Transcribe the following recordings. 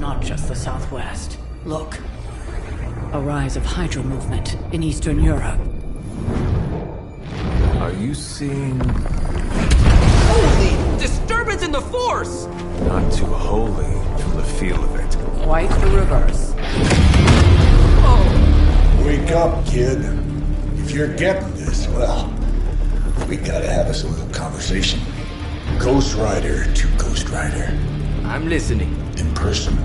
not just the Southwest. Look. A rise of Hydra movement in Eastern Europe. Are you seeing... Holy disturbance in the Force! Not too holy from the feel of it. Quite the reverse. Oh! Wake up, kid. If you're getting this, well, we gotta have us a little conversation. Ghost Rider to Ghost Rider. I'm listening. In person.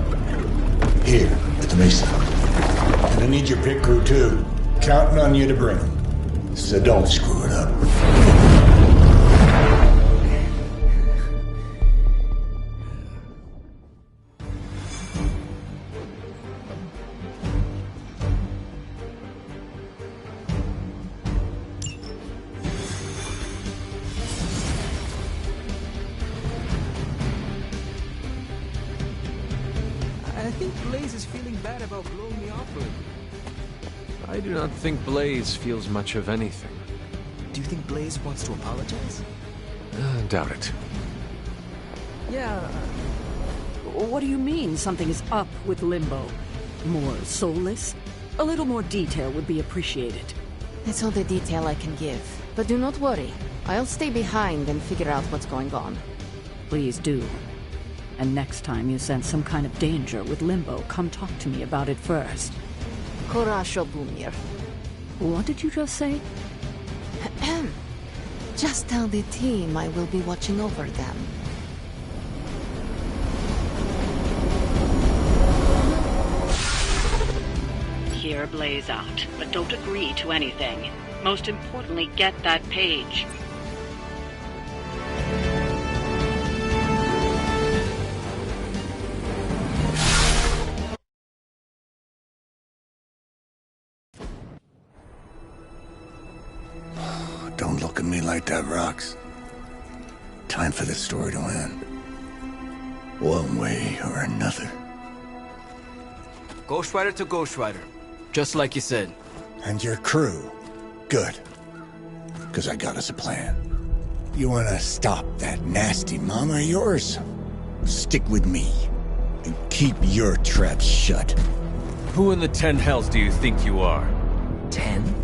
Here, at the Mesa. And I need your pit crew too. Counting on you to bring them. So don't screw it up. I think Blaze is feeling bad about blowing me off lately. I do not think Blaze feels much of anything. Do you think Blaze wants to apologize? Doubt it. Yeah. What do you mean something is up with Limbo? More soulless? A little more detail would be appreciated. That's all the detail I can give. But do not worry. I'll stay behind and figure out what's going on. Please do. And next time you sense some kind of danger with Limbo, come talk to me about it first. Korasho Bumir. What did you just say? Just tell the team I will be watching over them. Hear Blaze out, but don't agree to anything. Most importantly, get that page. Don't look at me like that, Rox. Time for this story to end. One way or another. Ghost Rider to Ghost Rider. Just like you said. And your crew. Good. Because I got us a plan. You wanna stop that nasty mama of yours? Stick with me. And keep your traps shut. Who in the 10 hells do you think you are? 10?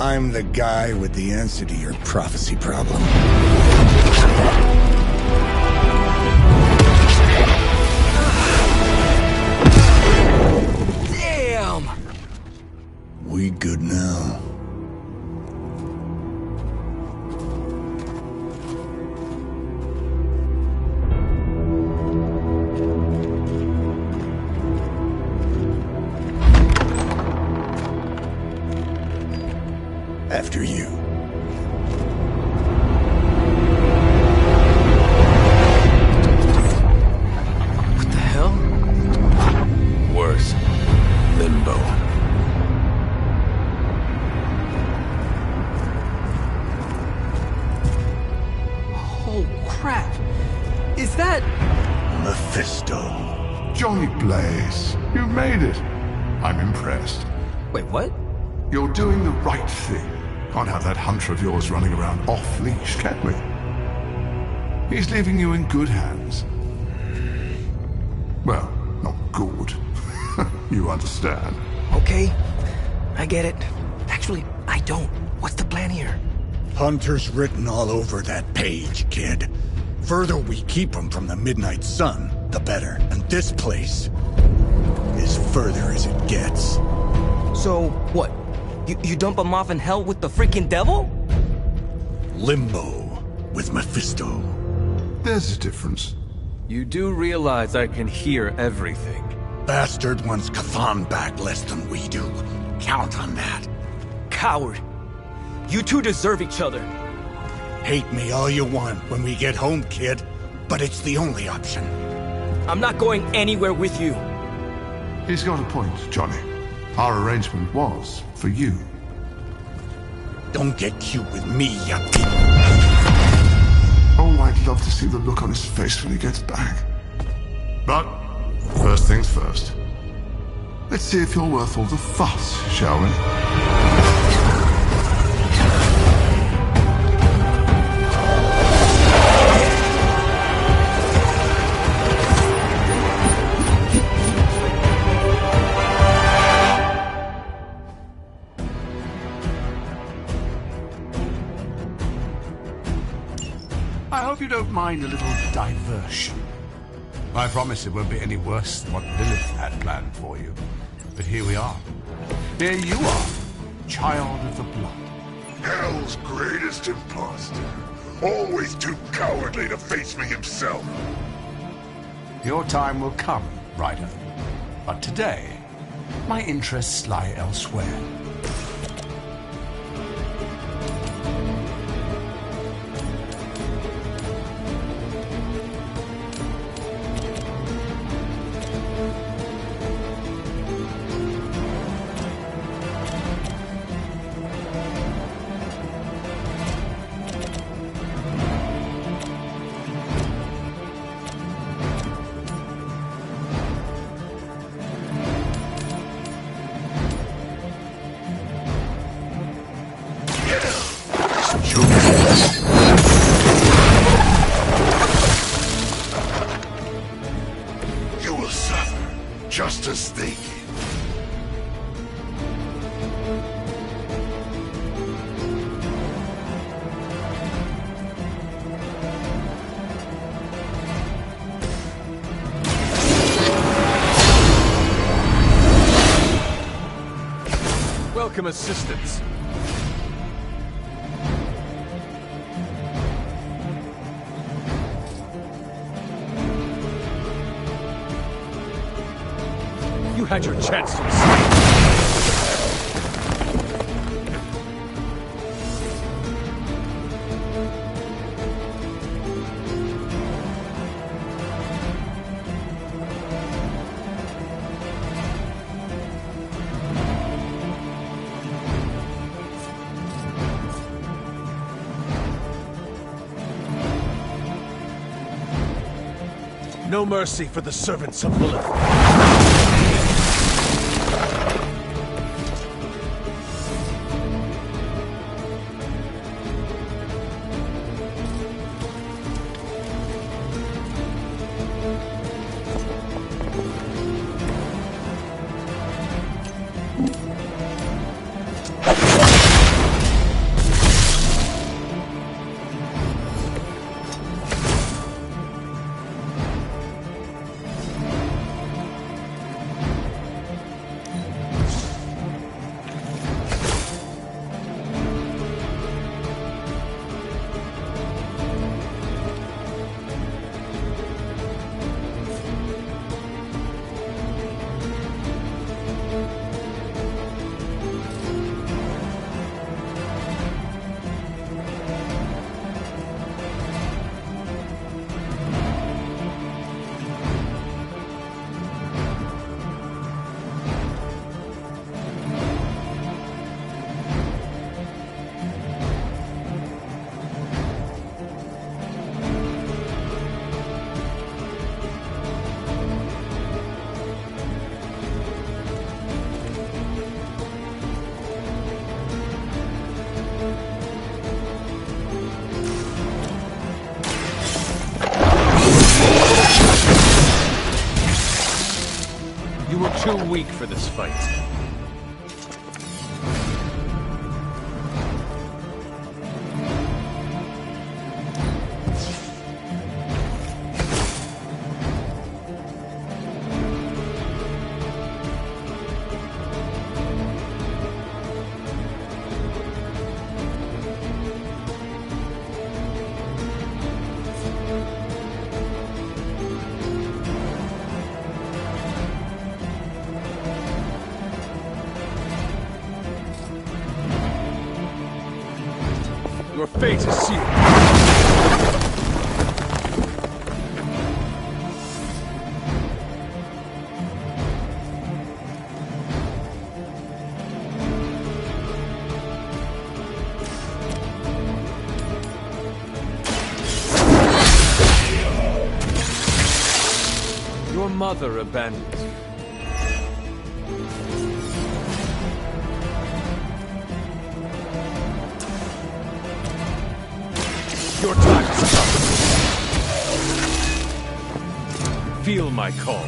I'm the guy with the answer to your prophecy problem. Damn! We good now? After you. What the hell? Worse. Limbo. Oh, crap. Is that... Mephisto. Johnny Blaze, you made it. I'm impressed. Wait, what? You're doing the right thing. Can't have that hunter of yours running around off-leash, can we? He's leaving you in good hands. Well, not good. You understand. Okay, I get it. Actually, I don't. What's the plan here? Hunter's written all over that page, kid. Further we keep him from the midnight sun, the better. And this place is further as it gets. So, what? You dump him off in hell with the freaking devil? Limbo with Mephisto. There's a difference. You do realize I can hear everything. Bastard wants Cathan back less than we do. Count on that. Coward. You two deserve each other. Hate me all you want when we get home, kid. But it's the only option. I'm not going anywhere with you. He's got a point, Johnny. Our arrangement was for you. Don't get cute with me, yuppie. Oh, I'd love to see the look on his face when he gets back. But, first things first. Let's see if you're worth all the fuss, shall we? I hope you don't mind a little diversion. I promise it won't be any worse than what Lilith had planned for you. But here we are. Here you are, child of the blood. Hell's greatest imposter. Always too cowardly to face me himself. Your time will come, Ryder. But today, my interests lie elsewhere. You will suffer, just as they did. Welcome assistance. You had your chance to escape. No mercy for the servants of Lilith. You were too weak for this fight. Your fate is sealed. Your mother abandoned you. Your time has come. Feel my call.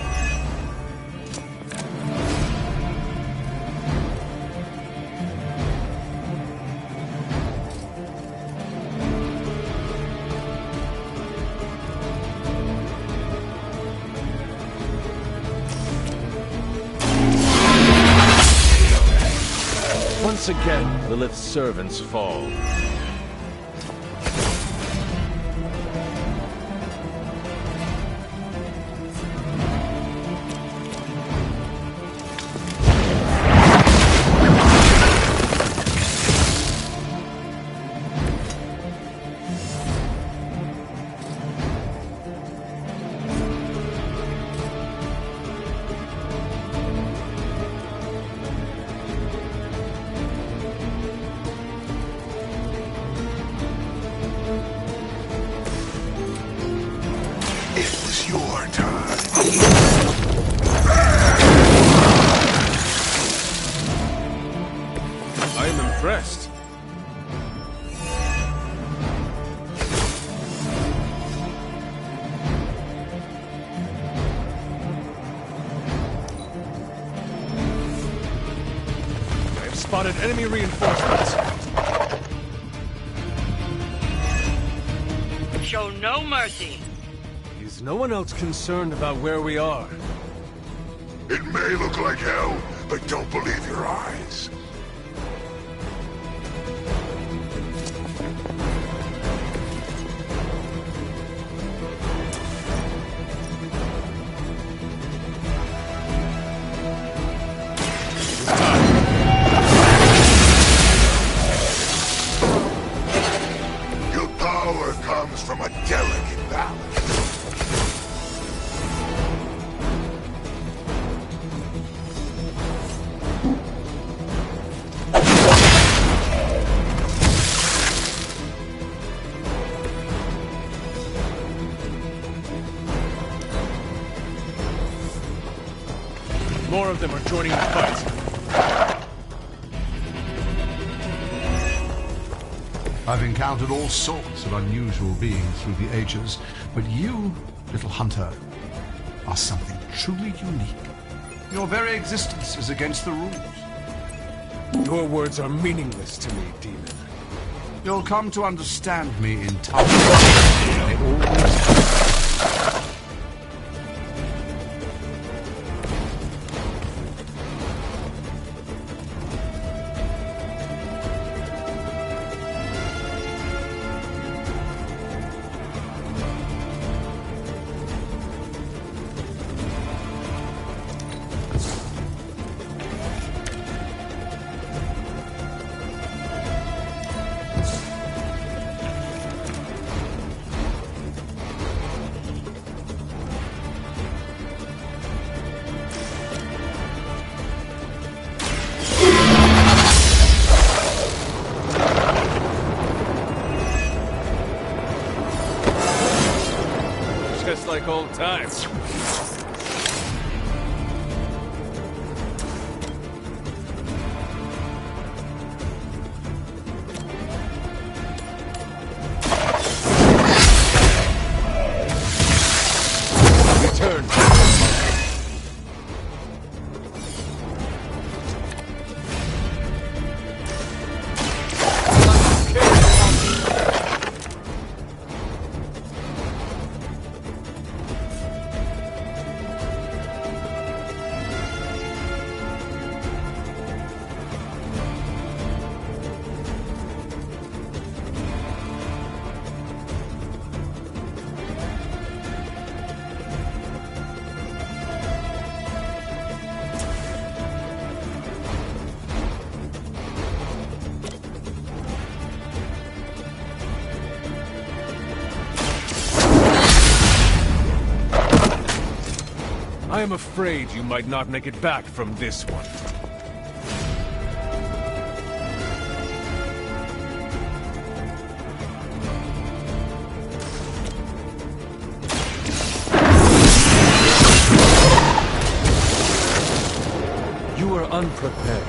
Once again, Lilith's servants fall. It was your time. I am impressed. I have spotted enemy reinforcements. Show no mercy. Is no one else concerned about where we are? It may look like hell, but don't believe your eyes. Your power comes from a delicate balance. More of them are joining the fight. I've encountered all sorts of unusual beings through the ages, but you, little hunter, are something truly unique. Your very existence is against the rules. Your words are meaningless to me, demon. You'll come to understand me in time. I always... Just like old times. Return. I am afraid you might not make it back from this one. You are unprepared.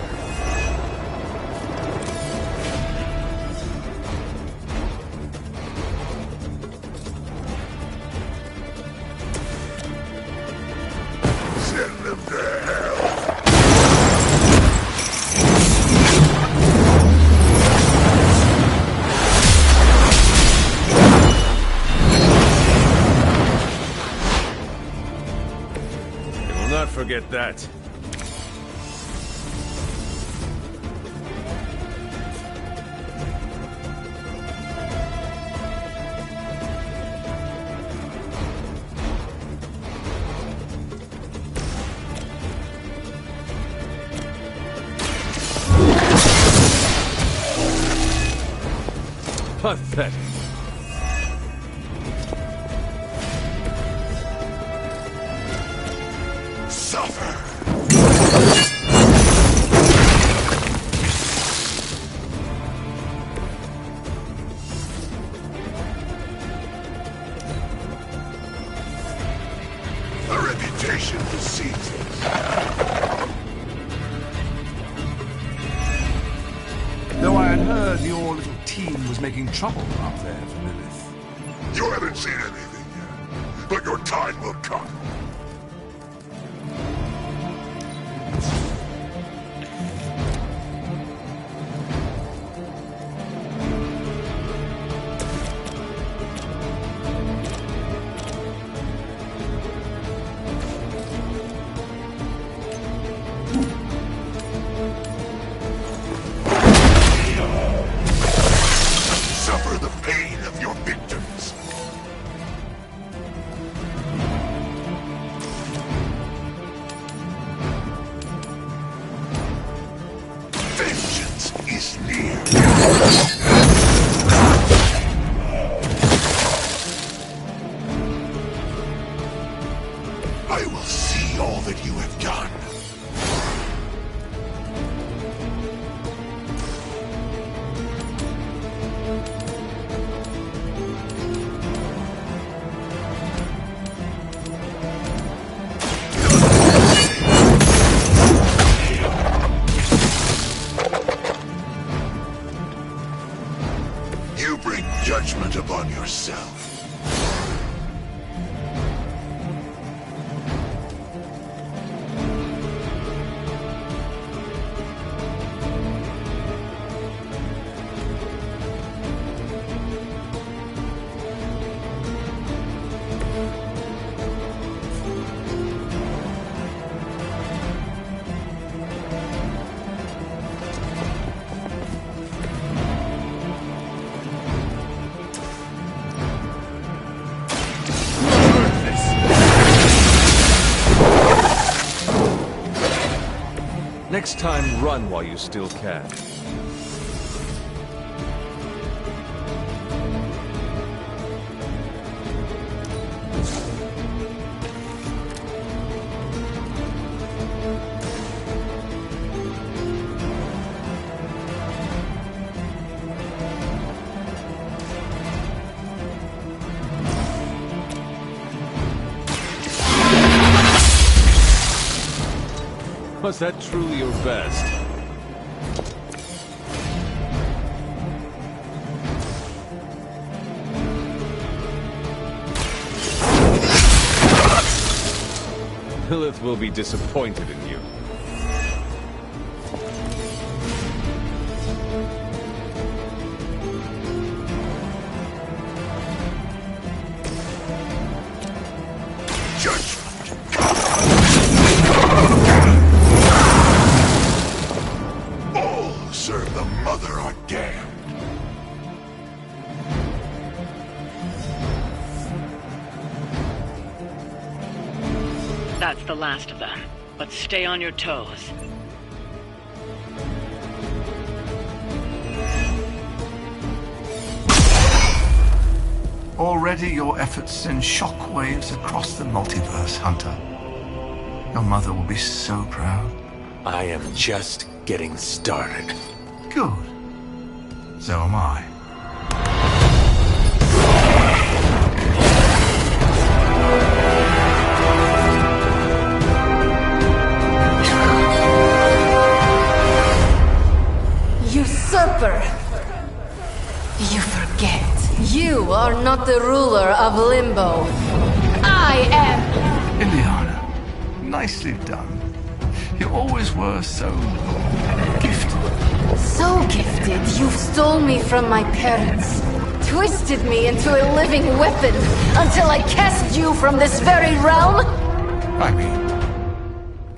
Send them to hell. I will not forget that. Pathetic. Suffer! A reputation precedes it. Though I had heard your little team was making trouble up there for Lilith. You haven't seen anything yet, but your time will come. Suffer the pain of your victims. Vengeance is near. I will see all that you have done. You bring judgment upon yourself. Next time, run while you still can. Was that truly your best? Lilith will be disappointed in you. Serve the mother are damned. That's the last of them. But stay on your toes. Already your efforts send shockwaves across the multiverse, Hunter. Your mother will be so proud. I am just getting started. Good. So am I. Usurper! You forget. You are not the ruler of Limbo. I am! Ileana, nicely done. You always were so gifted. So gifted, you stole me from my parents. Twisted me into a living weapon until I cast you from this very realm? I mean,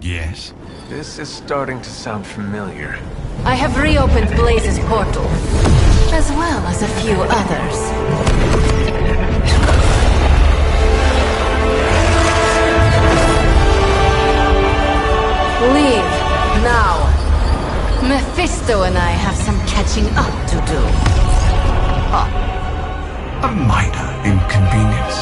yes. This is starting to sound familiar. I have reopened Blaze's portal, as well as a few others. Leave, now. Mephisto and I have some catching up to do. A minor inconvenience.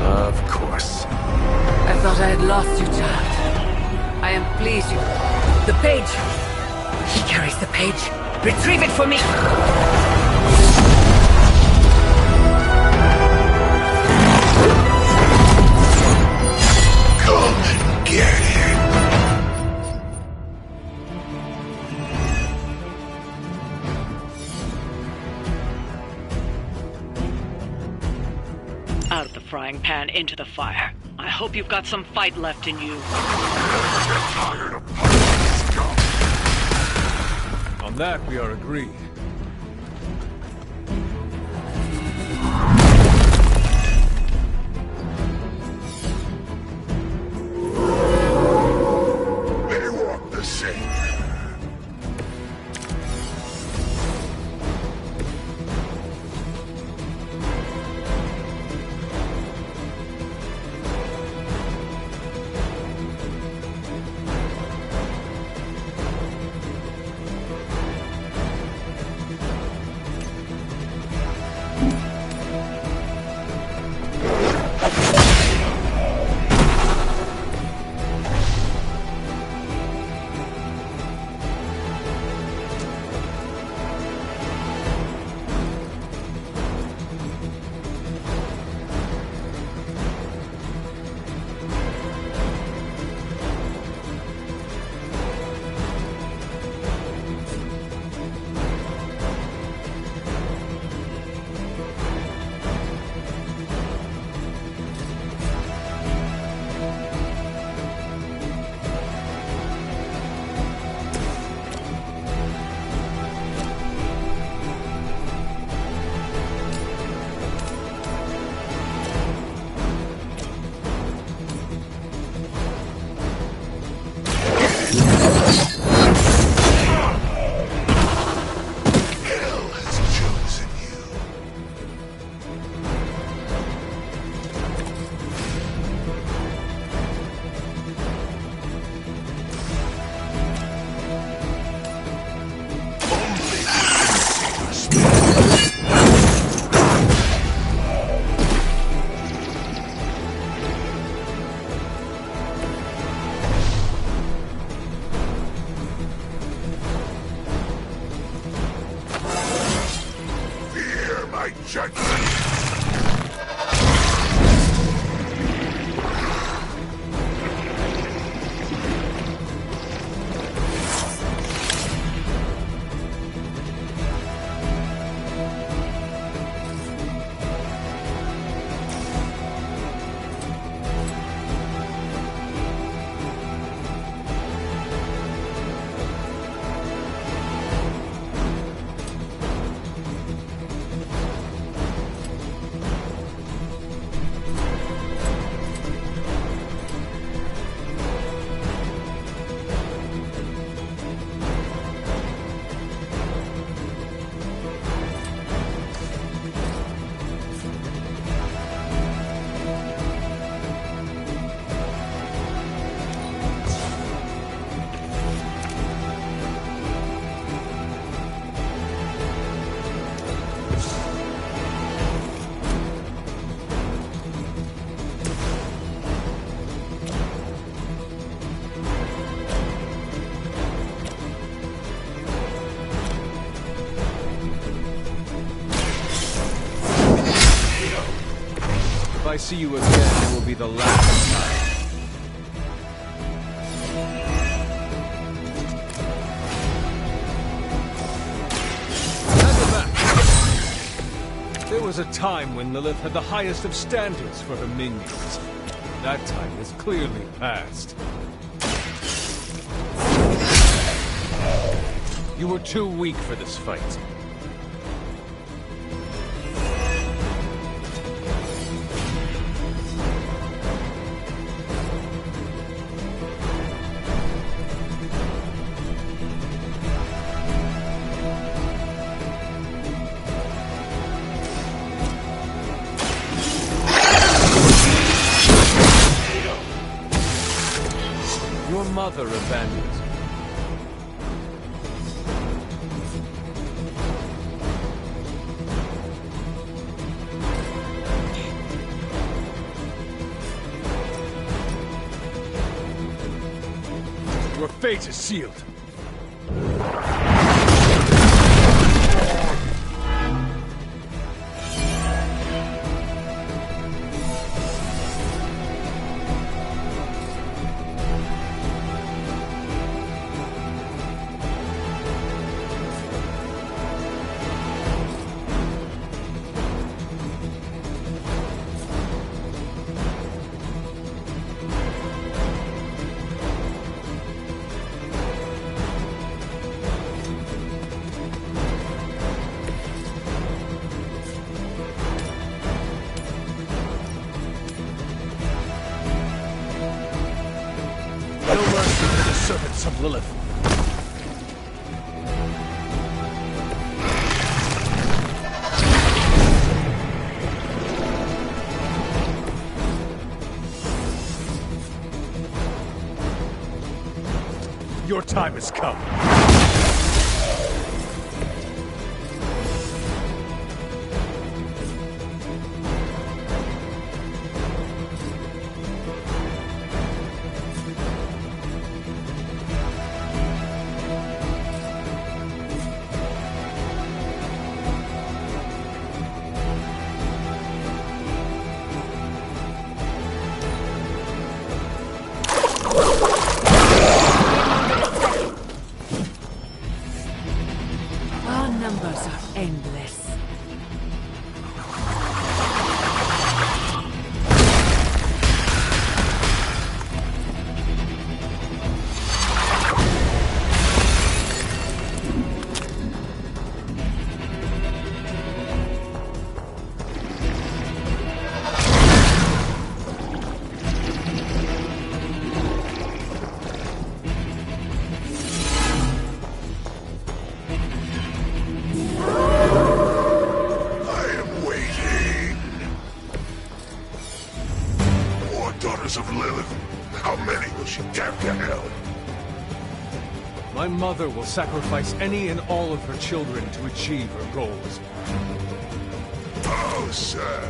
Of course. I thought I had lost you, child. I am pleased you... The page! He carries the page. Retrieve it for me! Come and get it. Out of the frying pan into the fire. I hope you've got some fight left in you. Tired of punching scum. On that, we are agreed. They walk the same. If I see you again, it will be the last time. There was a time when Lilith had the highest of standards for her minions. That time is clearly past. You were too weak for this fight. mother abandons you. Your fate is sealed. No mercy for the servants of Lilith. Your time has come. Our numbers are endless. Daughters of Lilith. How many will she damn to hell? My mother will sacrifice any and all of her children to achieve her goals. Oh, sir.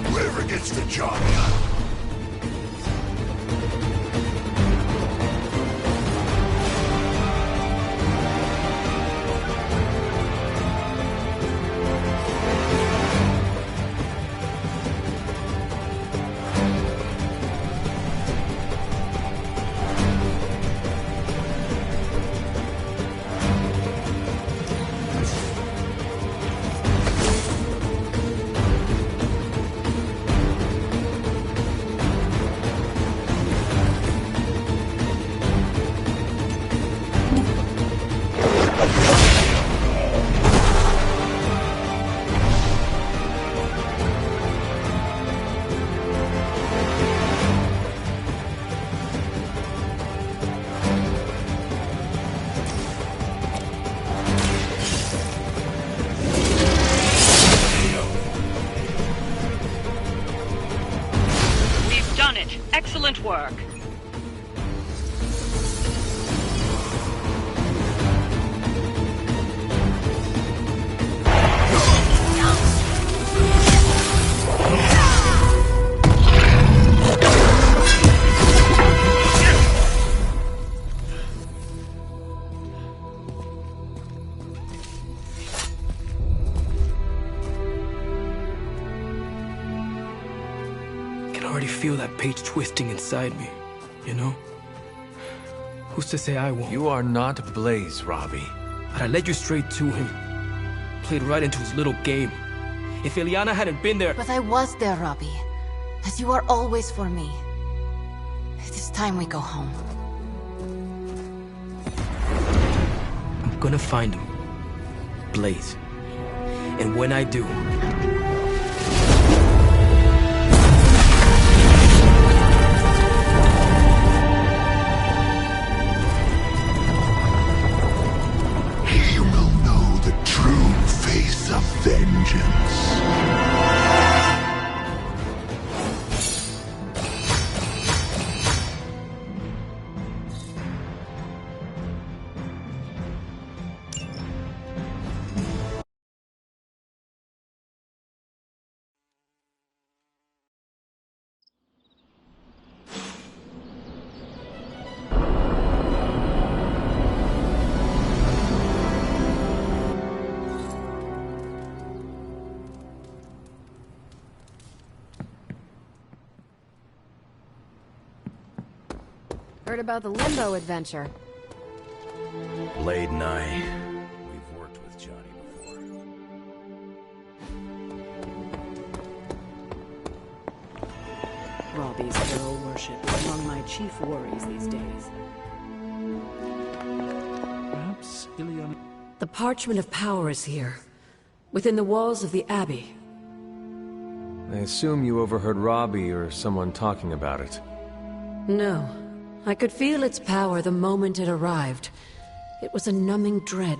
Whoever gets the job done. Excellent work. I can already feel that page twisting inside me, you know? Who's to say I won't? You are not Blaze, Robbie. But I led you straight to him. Played right into his little game. If Ileana hadn't been there... But I was there, Robbie. As you are always for me. It is time we go home. I'm gonna find him. Blaze. And when I do... He will know the true face of vengeance. Heard about the Limbo adventure. Blade and I, we've worked with Johnny before. Robbie's hero worship is among my chief worries these days. Perhaps Ileana... The Parchment of Power is here, within the walls of the Abbey. I assume you overheard Robbie or someone talking about it. No. I could feel its power the moment it arrived. It was a numbing dread,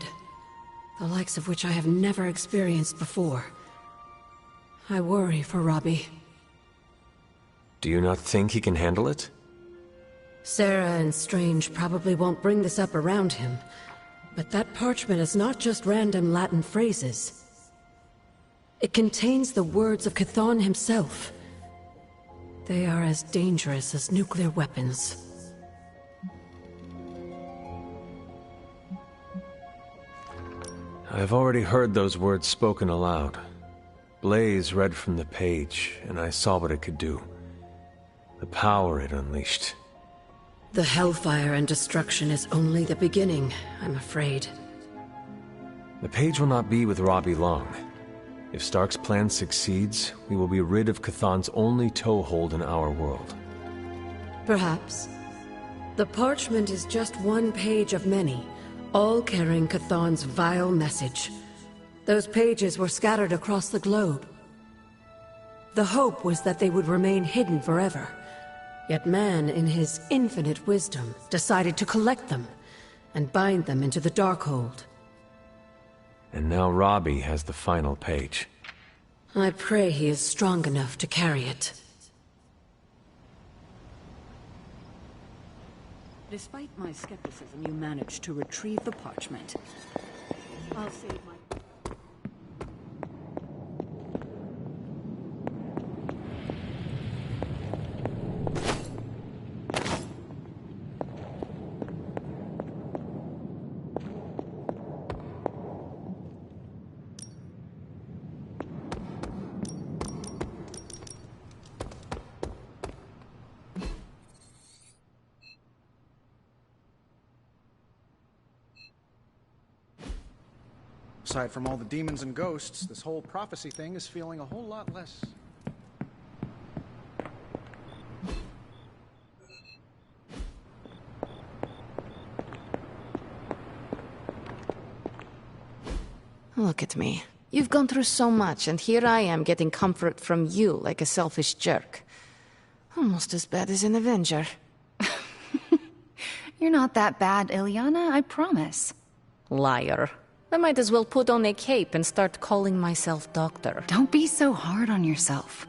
the likes of which I have never experienced before. I worry for Robbie. Do you not think he can handle it? Sarah and Strange probably won't bring this up around him, but that parchment is not just random Latin phrases. It contains the words of Chthon himself. They are as dangerous as nuclear weapons. I've already heard those words spoken aloud. Blaze read from the page, and I saw what it could do. The power it unleashed. The hellfire and destruction is only the beginning, I'm afraid. The page will not be with Robbie long. If Stark's plan succeeds, we will be rid of Chthon's only toehold in our world. Perhaps. The parchment is just one page of many, all carrying Chthon's vile message. Those pages were scattered across the globe. The hope was that they would remain hidden forever. Yet man, in his infinite wisdom, decided to collect them and bind them into the Darkhold. And now Robbie has the final page. I pray he is strong enough to carry it. Despite my skepticism, you managed to retrieve the parchment. I'll save my... Aside from all the demons and ghosts, this whole prophecy thing is feeling a whole lot less... Look at me. You've gone through so much, and here I am getting comfort from you like a selfish jerk. Almost as bad as an Avenger. You're not that bad, Ileana, I promise. Liar. I might as well put on a cape and start calling myself Doctor. Don't be so hard on yourself.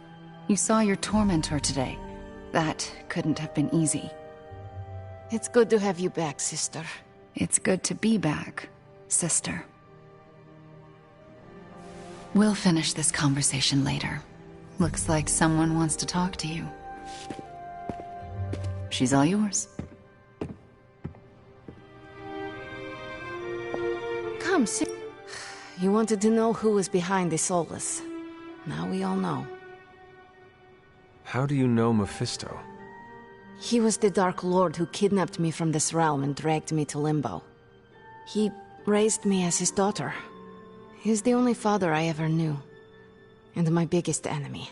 You saw your tormentor today. That couldn't have been easy. It's good to have you back, sister. It's good to be back, sister. We'll finish this conversation later. Looks like someone wants to talk to you. She's all yours. Come, sit. You wanted to know who was behind the Solus. Now we all know. How do you know Mephisto? He was the Dark Lord who kidnapped me from this realm and dragged me to Limbo. He raised me as his daughter. He's the only father I ever knew. And my biggest enemy.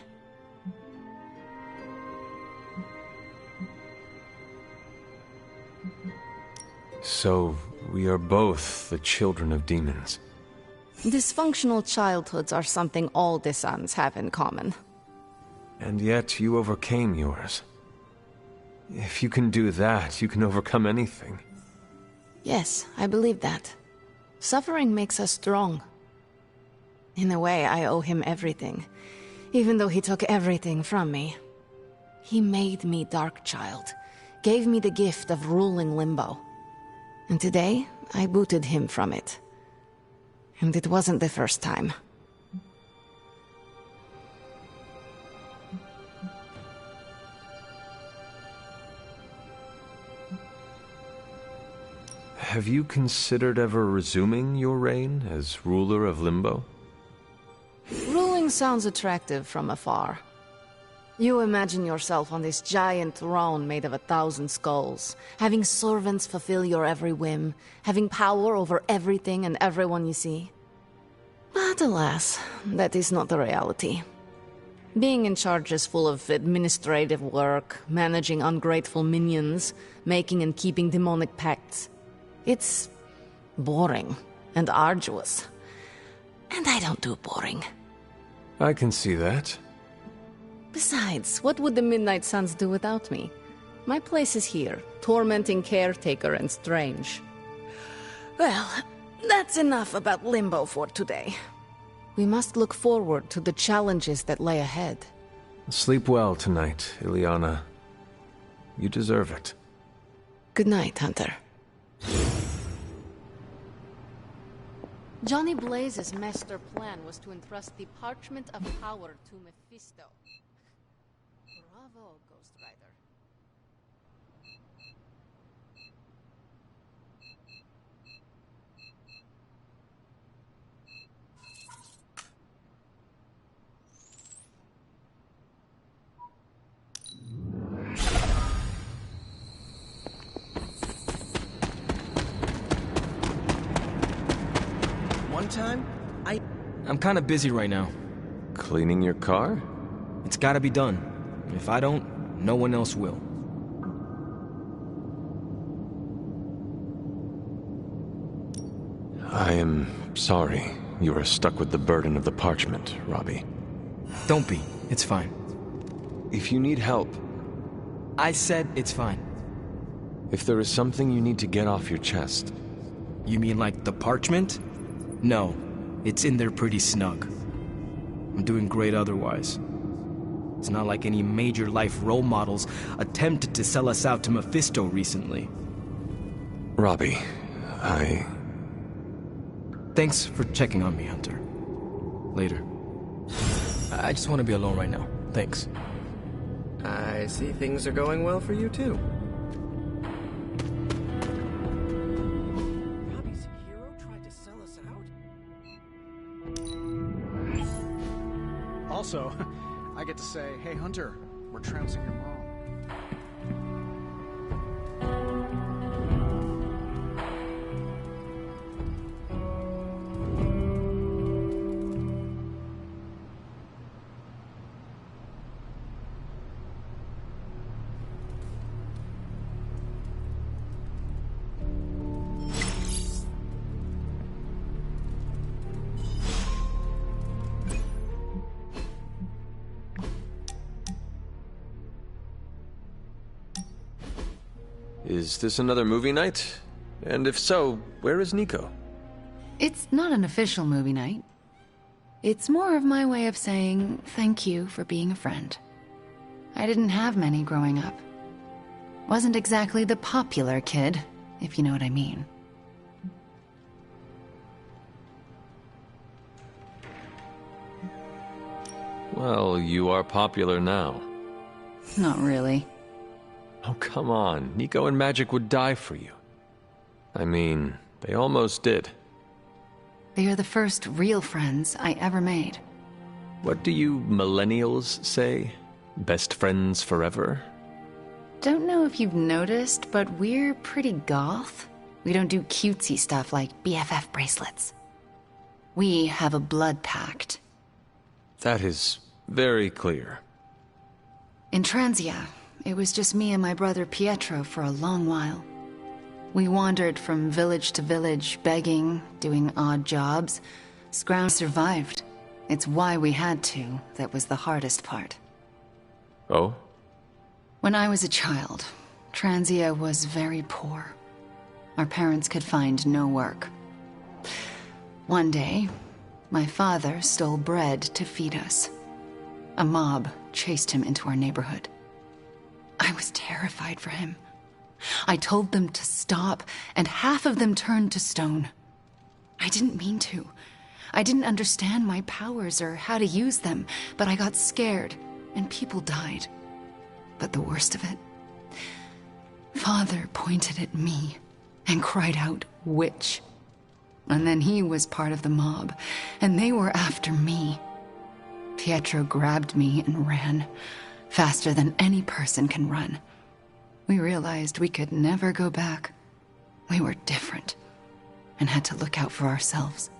So, we are both the children of demons. Dysfunctional childhoods are something all the sons have in common. And yet, you overcame yours. If you can do that, you can overcome anything. Yes, I believe that. Suffering makes us strong. In a way, I owe him everything, even though he took everything from me. He made me Darkchild, gave me the gift of ruling Limbo. And today, I booted him from it. And it wasn't the first time. Have you considered ever resuming your reign as ruler of Limbo? Ruling sounds attractive from afar. You imagine yourself on this giant throne made of 1,000 skulls, having servants fulfill your every whim, having power over everything and everyone you see. But alas, that is not the reality. Being in charge is full of administrative work, managing ungrateful minions, making and keeping demonic pacts. It's boring and arduous. And I don't do boring. I can see that. Besides, what would the Midnight Suns do without me? My place is here, tormenting Caretaker and Strange. Well, that's enough about Limbo for today. We must look forward to the challenges that lay ahead. Sleep well tonight, Ileana. You deserve it. Good night, Hunter. Johnny Blaze's master plan was to entrust the Parchment of Power to Mephisto. Bravo, Ghost Rider. One time, I'm kinda busy right now. Cleaning your car? It's gotta be done. If I don't, no one else will. I am sorry you are stuck with the burden of the parchment, Robbie. Don't be. It's fine. If you need help... I said it's fine. If there is something you need to get off your chest... You mean like the parchment? No. It's in there pretty snug. I'm doing great otherwise. It's not like any major life role models attempted to sell us out to Mephisto recently. Robbie, Thanks for checking on me, Hunter. Later. I just want to be alone right now. Thanks. I see things are going well for you too. Robbie's hero tried to sell us out. Also, I get to say, hey Hunter, we're trouncing your mom. Is this another movie night? And if so, where is Nico? It's not an official movie night. It's more of my way of saying thank you for being a friend. I didn't have many growing up. Wasn't exactly the popular kid, if you know what I mean. Well, you are popular now. Not really. Oh, come on. Nico and Magic would die for you. I mean, they almost did. They are the first real friends I ever made. What do you millennials say? Best friends forever? Don't know if you've noticed, but we're pretty goth. We don't do cutesy stuff like BFF bracelets. We have a blood pact. That is very clear. In Transia, it was just me and my brother Pietro for a long while. We wandered from village to village, begging, doing odd jobs. Scrounge survived. It's why we had to. That was the hardest part. Oh? When I was a child, Transia was very poor. Our parents could find no work. One day, my father stole bread to feed us. A mob chased him into our neighborhood. I was terrified for him. I told them to stop, and half of them turned to stone. I didn't mean to. I didn't understand my powers or how to use them, but I got scared, and people died. But the worst of it, Father pointed at me and cried out, "Witch." And then he was part of the mob, and they were after me. Pietro grabbed me and ran. faster than any person can run. We realized we could never go back. We were different and had to look out for ourselves.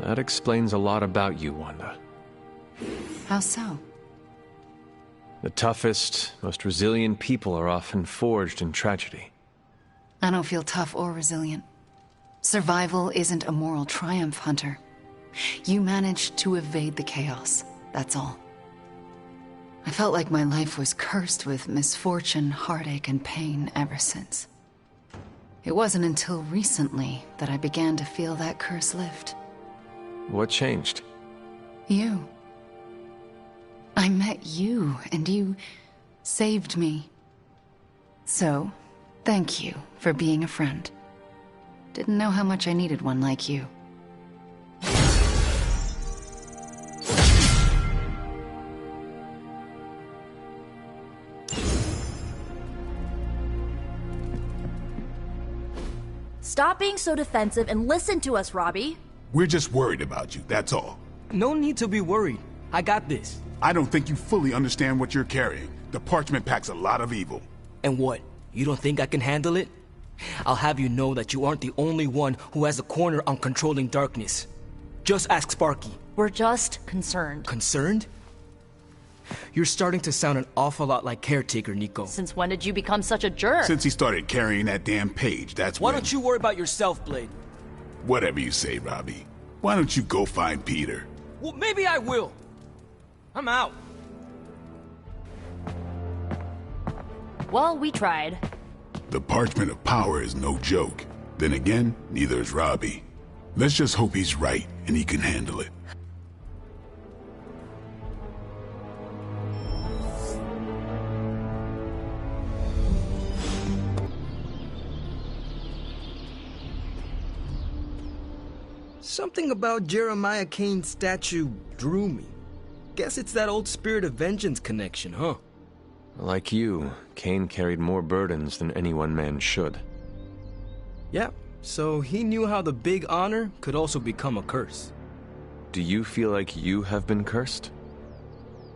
That explains a lot about you, Wanda. How so? The toughest, most resilient people are often forged in tragedy. I don't feel tough or resilient. Survival isn't a moral triumph, Hunter. You managed to evade the chaos, that's all. I felt like my life was cursed with misfortune, heartache, and pain ever since. It wasn't until recently that I began to feel that curse lift. What changed? You. I met you, and you saved me. So, thank you for being a friend. Didn't know how much I needed one like you. Stop being so defensive and listen to us, Robbie. We're just worried about you, that's all. No need to be worried. I got this. I don't think you fully understand what you're carrying. The parchment packs a lot of evil. And what? You don't think I can handle it? I'll have you know that you aren't the only one who has a corner on controlling darkness. Just ask Sparky. We're just concerned. Concerned? You're starting to sound an awful lot like Caretaker, Nico. Since when did you become such a jerk? Since he started carrying that damn page, that's Why when... don't you worry about yourself, Blade? Whatever you say, Robbie. Why don't you go find Peter? Well, maybe I will. I'm out. Well, we tried. The parchment of power is no joke. Then again, neither is Robbie. Let's just hope he's right and he can handle it. Something about Jeremiah Kane's statue drew me. Guess it's that old Spirit of Vengeance connection, huh? Like you, Kane carried more burdens than any one man should. Yeah, so he knew how the big honor could also become a curse. Do you feel like you have been cursed?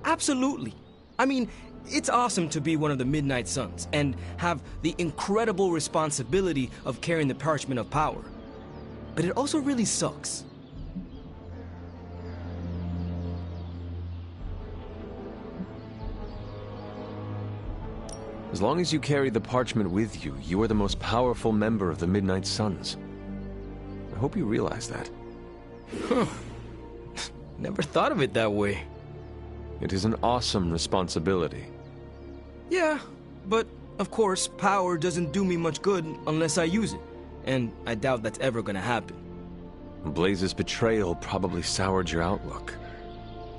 Absolutely. I mean, it's awesome to be one of the Midnight Suns and have the incredible responsibility of carrying the Parchment of Power. But it also really sucks. As long as you carry the parchment with you, you are the most powerful member of the Midnight Suns. I hope you realize that. Huh. Never thought of it that way. It is an awesome responsibility. Yeah, but of course, power doesn't do me much good unless I use it. And I doubt that's ever gonna happen. Blaze's betrayal probably soured your outlook.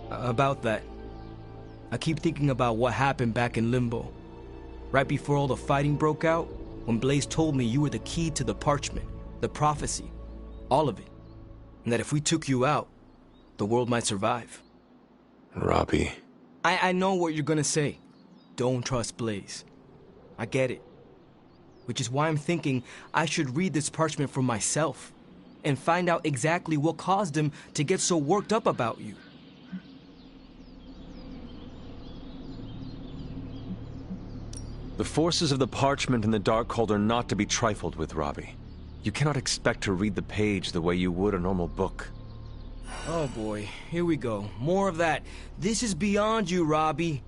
About that. I keep thinking about what happened back in Limbo. Right before all the fighting broke out, when Blaze told me you were the key to the parchment, the prophecy, all of it. And that if we took you out, the world might survive. Robbie. I know what you're gonna say. Don't trust Blaze. I get it. Which is why I'm thinking I should read this parchment for myself and find out exactly what caused him to get so worked up about you. The forces of the parchment and the Darkhold are not to be trifled with, Robbie. You cannot expect to read the page the way you would a normal book. Oh boy, here we go. More of that. This is beyond you, Robbie.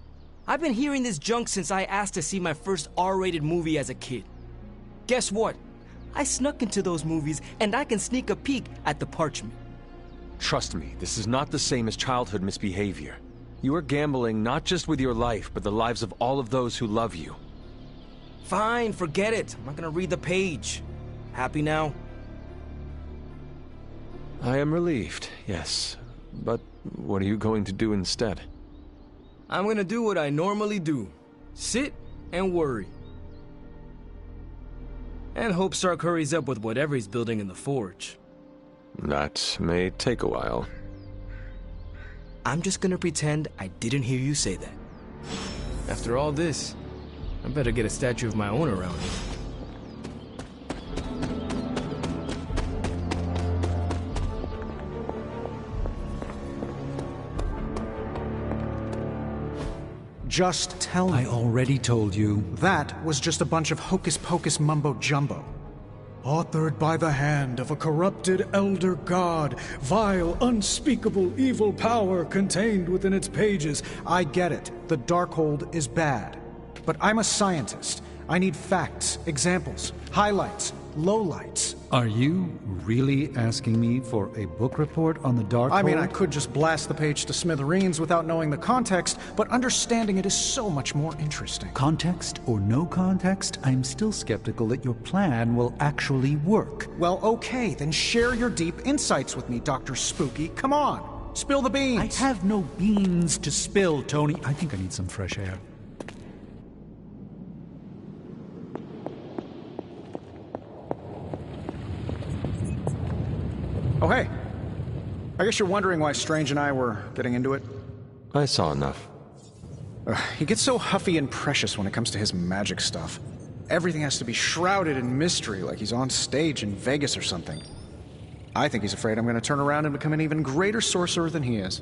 I've been hearing this junk since I asked to see my first R-rated movie as a kid. Guess what? I snuck into those movies, and I can sneak a peek at the parchment. Trust me, this is not the same as childhood misbehavior. You are gambling not just with your life, but the lives of all of those who love you. Fine, forget it. I'm not gonna read the page. Happy now? I am relieved, yes. But what are you going to do instead? I'm gonna do what I normally do. Sit and worry. And hope Stark hurries up with whatever he's building in the forge. That may take a while. I'm just gonna pretend I didn't hear you say that. After all this, I better get a statue of my own around here. Just tell me. I already told you. That was just a bunch of hocus-pocus mumbo-jumbo. Authored by the hand of a corrupted elder god, vile, unspeakable evil power contained within its pages. I get it. The Darkhold is bad. But I'm a scientist. I need facts, examples, highlights, lowlights. Are you really asking me for a book report on the Darkhold? I mean, I could just blast the page to smithereens without knowing the context, but understanding it is so much more interesting. Context or no context, I'm still skeptical that your plan will actually work. Well, okay, then share your deep insights with me, Dr. Spooky. Come on, spill the beans. I have no beans to spill, Tony. I think I need some fresh air. Oh, hey. I guess you're wondering why Strange and I were getting into it? I saw enough. He gets so huffy and precious when it comes to his magic stuff. Everything has to be shrouded in mystery, like he's on stage in Vegas or something. I think he's afraid I'm going to turn around and become an even greater sorcerer than he is.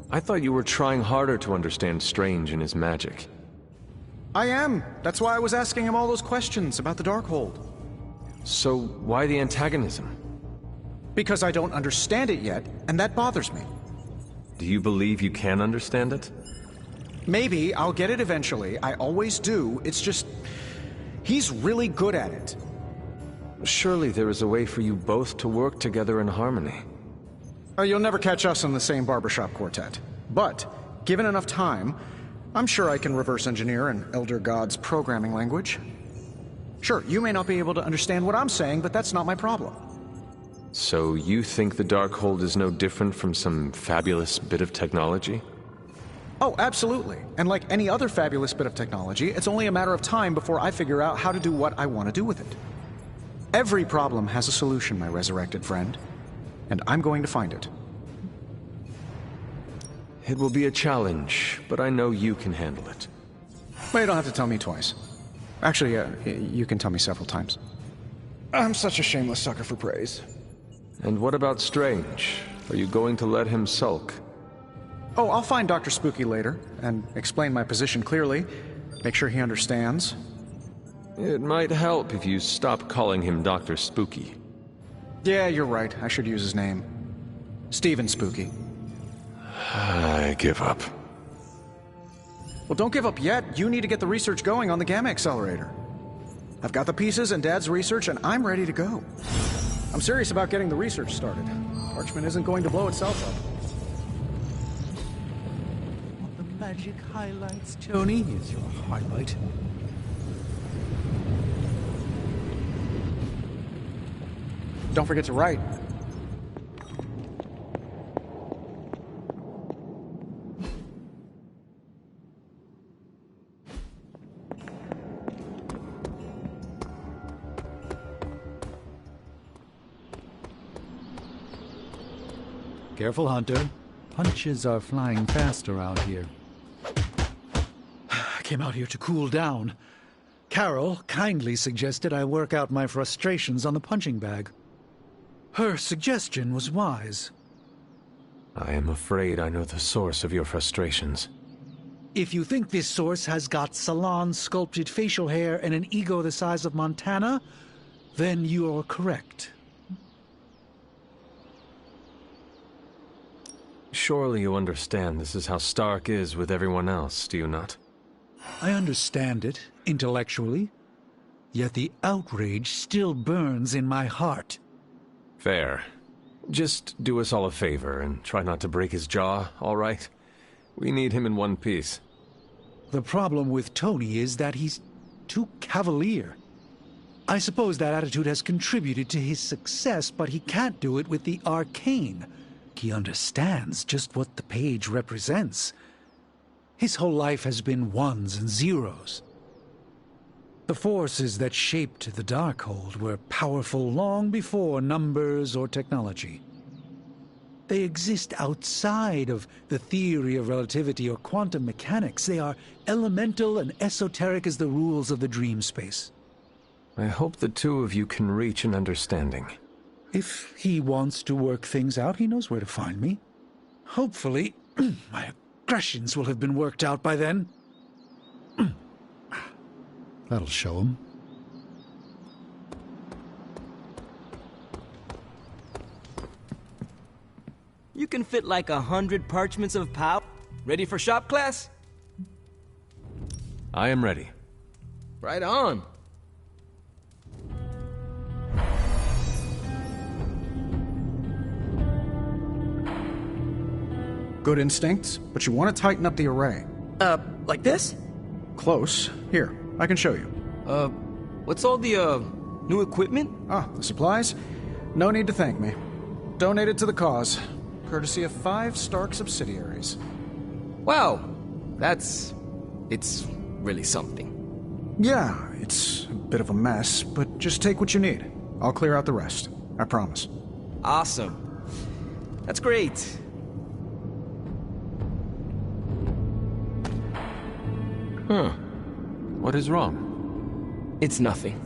I thought you were trying harder to understand Strange and his magic. I am. That's why I was asking him all those questions about the Darkhold. So, why the antagonism? Because I don't understand it yet, and that bothers me. Do you believe you can understand it? Maybe. I'll get it eventually. I always do. It's just... he's really good at it. Surely there is a way for you both to work together in harmony. You'll never catch us in the same barbershop quartet. But, given enough time, I'm sure I can reverse engineer an Elder God's programming language. Sure, you may not be able to understand what I'm saying, but that's not my problem. So you think the Darkhold is no different from some fabulous bit of technology? Oh, absolutely. And like any other fabulous bit of technology, it's only a matter of time before I figure out how to do what I want to do with it. Every problem has a solution, my resurrected friend. And I'm going to find it. It will be a challenge, but I know you can handle it. Well, you don't have to tell me twice. Actually, you can tell me several times. I'm such a shameless sucker for praise. And what about Strange? Are you going to let him sulk? Oh, I'll find Dr. Spooky later, and explain my position clearly. Make sure he understands. It might help if you stop calling him Dr. Spooky. Yeah, you're right. I should use his name. Stephen Spooky. I give up. Well, don't give up yet. You need to get the research going on the Gamma Accelerator. I've got the pieces and Dad's research, and I'm ready to go. I'm serious about getting the research started. Parchment isn't going to blow itself up. Want the magic highlights, Tony? Here's your highlight. Don't forget to write. Careful, Hunter. Punches are flying fast around here. I came out here to cool down. Carol kindly suggested I work out my frustrations on the punching bag. Her suggestion was wise. I am afraid I know the source of your frustrations. If you think this source has got salon-sculpted facial hair and an ego the size of Montana, then you are correct. Surely you understand this is how Stark is with everyone else, do you not? I understand it, intellectually. Yet the outrage still burns in my heart. Fair. Just do us all a favor and try not to break his jaw, all right? We need him in one piece. The problem with Tony is that he's too cavalier. I suppose that attitude has contributed to his success, but he can't do it with the arcane. He understands just what the page represents. His whole life has been ones and zeros. The forces that shaped the Darkhold were powerful long before numbers or technology. They exist outside of the theory of relativity or quantum mechanics. They are elemental and esoteric as the rules of the dream space. I hope the two of you can reach an understanding. If he wants to work things out, he knows where to find me. Hopefully, my aggressions will have been worked out by then. That'll show him. You can fit like 100 parchments of power. Ready for shop class? I am ready. Right on. Good instincts, but you want to tighten up the array. Like this? Close. Here, I can show you. What's all the, new equipment? Ah, the supplies? No need to thank me. Donated to the cause, courtesy of 5 Stark subsidiaries. Wow, it's really something. Yeah, it's a bit of a mess, but just take what you need. I'll clear out the rest. I promise. Awesome. That's great. Huh. What is wrong? It's nothing.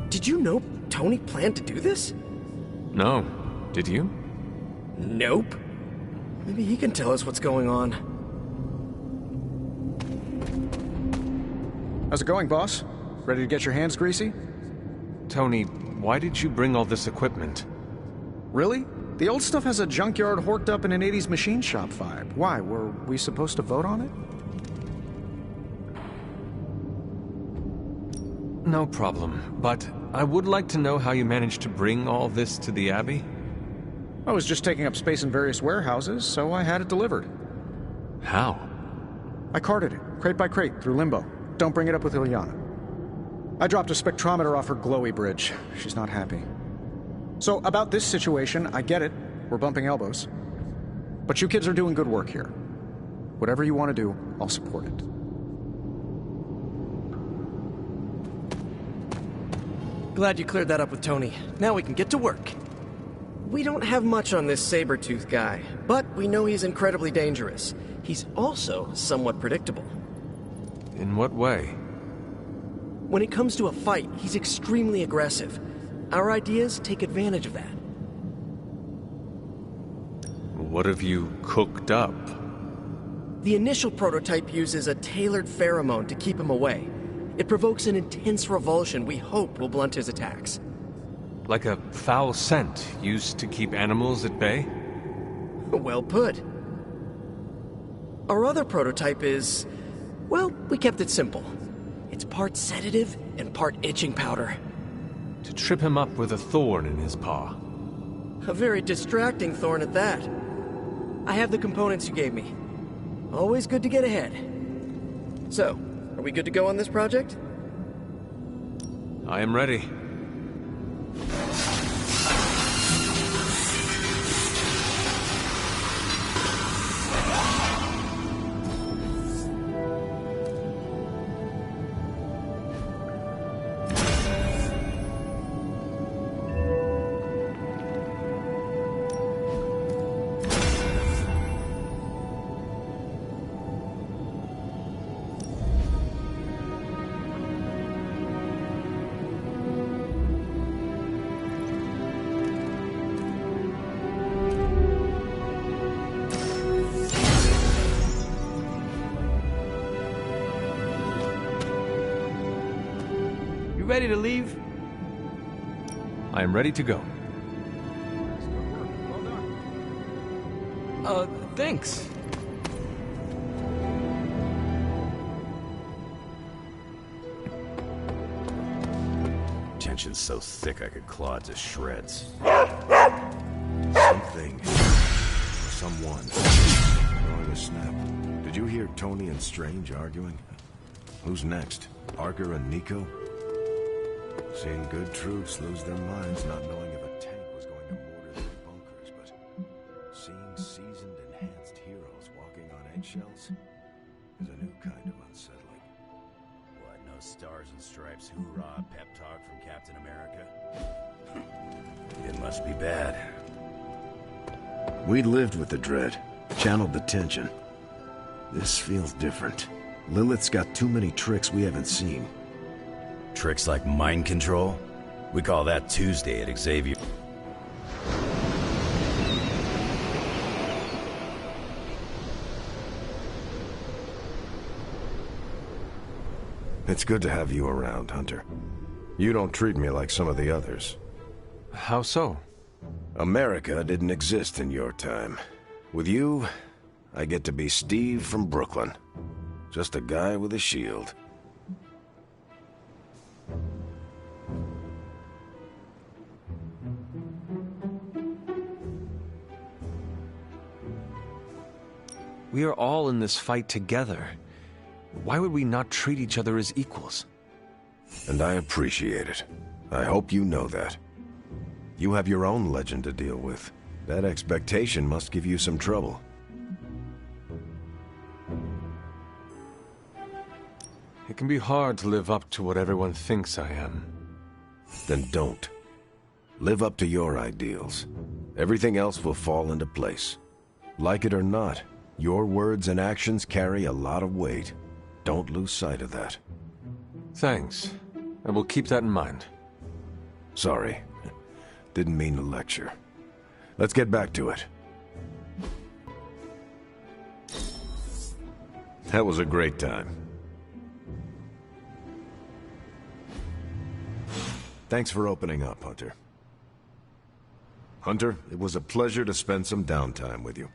Did you know Tony planned to do this? No. Did you? Nope. Maybe he can tell us what's going on. How's it going, boss? Ready to get your hands greasy? Tony, why did you bring all this equipment? Really? The old stuff has a junkyard horked up in an 80s machine shop vibe. Why, were we supposed to vote on it? No problem, but I would like to know how you managed to bring all this to the Abbey. I was just taking up space in various warehouses, so I had it delivered. How? I carted it, crate by crate, through Limbo. Don't bring it up with Ilyana. I dropped a spectrometer off her glowy bridge. She's not happy. So, about this situation, I get it. We're bumping elbows. But you kids are doing good work here. Whatever you want to do, I'll support it. Glad you cleared that up with Tony. Now we can get to work. We don't have much on this saber-tooth guy, but we know he's incredibly dangerous. He's also somewhat predictable. In what way? When it comes to a fight, he's extremely aggressive. Our ideas take advantage of that. What have you cooked up? The initial prototype uses a tailored pheromone to keep him away. It provokes an intense revulsion we hope will blunt his attacks. Like a foul scent used to keep animals at bay? Well put. Our other prototype is... well, we kept it simple. It's part sedative and part itching powder. To trip him up with a thorn in his paw. A very distracting thorn at that. I have the components you gave me. Always good to get ahead. So, are we good to go on this project? I am ready. You ready to leave? I am ready to go. Thanks. Tension's so thick I could claw it to shreds. Something, or someone, throwing a snap. Did you hear Tony and Strange arguing? Who's next? Parker and Nico? Seeing good troops lose their minds, not knowing if a tank was going to mortar their bunkers, but seeing seasoned, enhanced heroes walking on eggshells is a new kind of unsettling. What, no stars and stripes hoorah pep talk from Captain America? It must be bad. We lived with the dread, channeled the tension. This feels different. Lilith's got too many tricks we haven't seen. tricks like mind control? We call that Tuesday at Xavier. It's good to have you around, Hunter. You don't treat me like some of the others. How so? America didn't exist in your time. With you, I get to be Steve from Brooklyn. Just a guy with a shield. We are all in this fight together. Why would we not treat each other as equals? And I appreciate it. I hope you know that. You have your own legend to deal with. That expectation must give you some trouble. It can be hard to live up to what everyone thinks I am. Then don't. Live up to your ideals. Everything else will fall into place. Like it or not, your words and actions carry a lot of weight. Don't lose sight of that. Thanks. I will keep that in mind. Sorry. Didn't mean to lecture. Let's get back to it. That was a great time. Thanks for opening up, Hunter. Hunter, it was a pleasure to spend some downtime with you.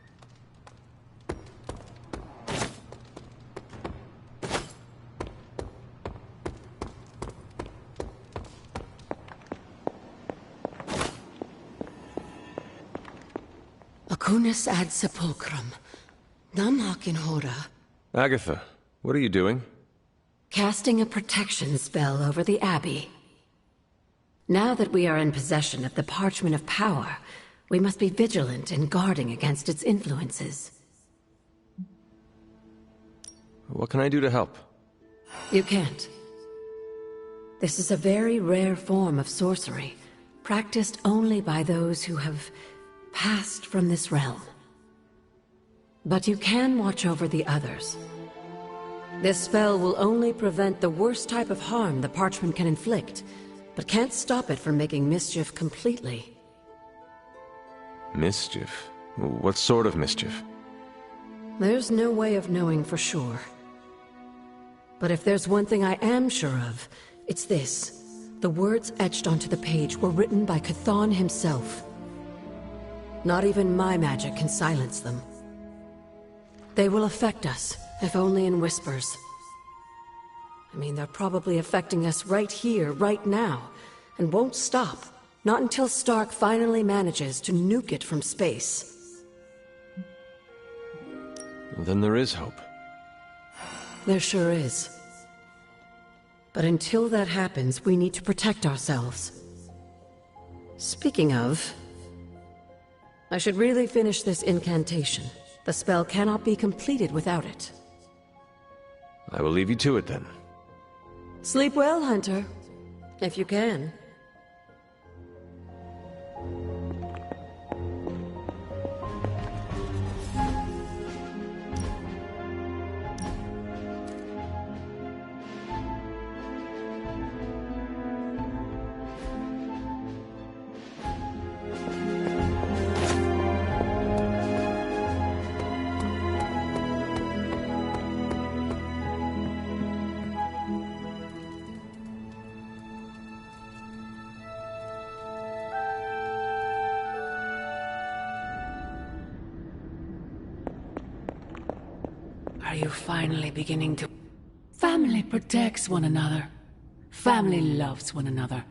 Acunis ad sepulchrum. Nam hoc in hora. Agatha, what are you doing? Casting a protection spell over the Abbey. Now that we are in possession of the Parchment of Power, we must be vigilant in guarding against its influences. What can I do to help? You can't. This is a very rare form of sorcery, practiced only by those who have passed from this realm. But you can watch over the others. This spell will only prevent the worst type of harm the parchment can inflict, but can't stop it from making mischief completely. Mischief? What sort of mischief? There's no way of knowing for sure. But if there's one thing I am sure of, it's this. The words etched onto the page were written by Chthon himself. Not even my magic can silence them. They will affect us, if only in whispers. I mean, they're probably affecting us right here, right now, and won't stop. Not until Stark finally manages to nuke it from space. Then there is hope. There sure is. But until that happens, we need to protect ourselves. Speaking of, I should really finish this incantation. The spell cannot be completed without it. I will leave you to it then. Sleep well, Hunter. If you can. Are you finally beginning to... Family protects one another. Family loves one another.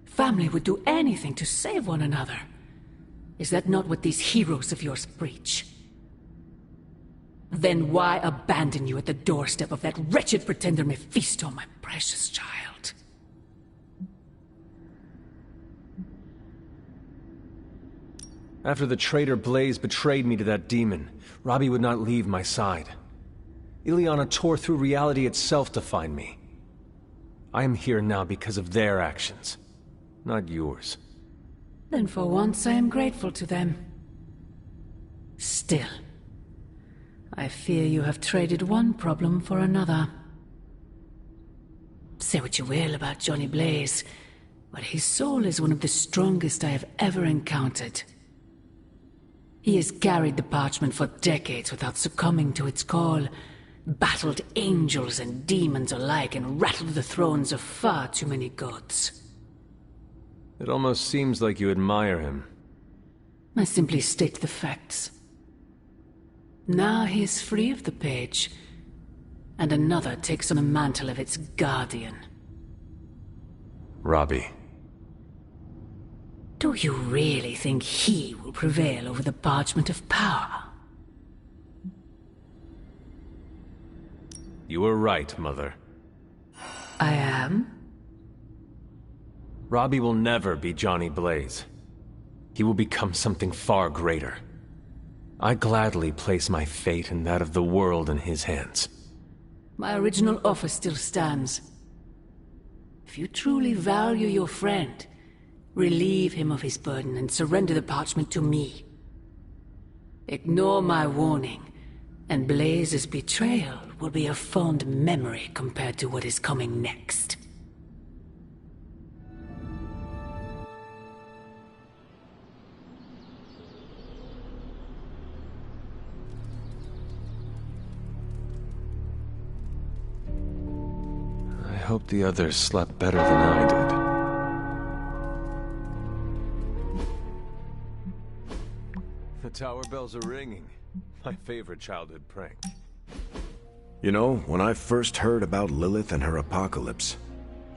Family would do anything to save one another. Is that not what these heroes of yours preach? Then why abandon you at the doorstep of that wretched pretender Mephisto, my precious child? After the traitor Blaze betrayed me to that demon, Robbie would not leave my side. Ileana tore through reality itself to find me. I am here now because of their actions, not yours. Then for once I am grateful to them. Still, I fear you have traded one problem for another. Say what you will about Johnny Blaze, but his soul is one of the strongest I have ever encountered. He has carried the parchment for decades without succumbing to its call, battled angels and demons alike, and rattled the thrones of far too many gods. It almost seems like you admire him. I simply state the facts. Now he is free of the page, and another takes on the mantle of its guardian. Robbie. Do you really think he will prevail over the parchment of power? You were right, Mother. I am? Robbie will never be Johnny Blaze. He will become something far greater. I gladly place my fate and that of the world in his hands. My original offer still stands. If you truly value your friend, relieve him of his burden and surrender the parchment to me. Ignore my warning, and Blaze's betrayal will be a fond memory compared to what is coming next. I hope the others slept better than I did. The tower bells are ringing. My favorite childhood prank. You know, when I first heard about Lilith and her apocalypse,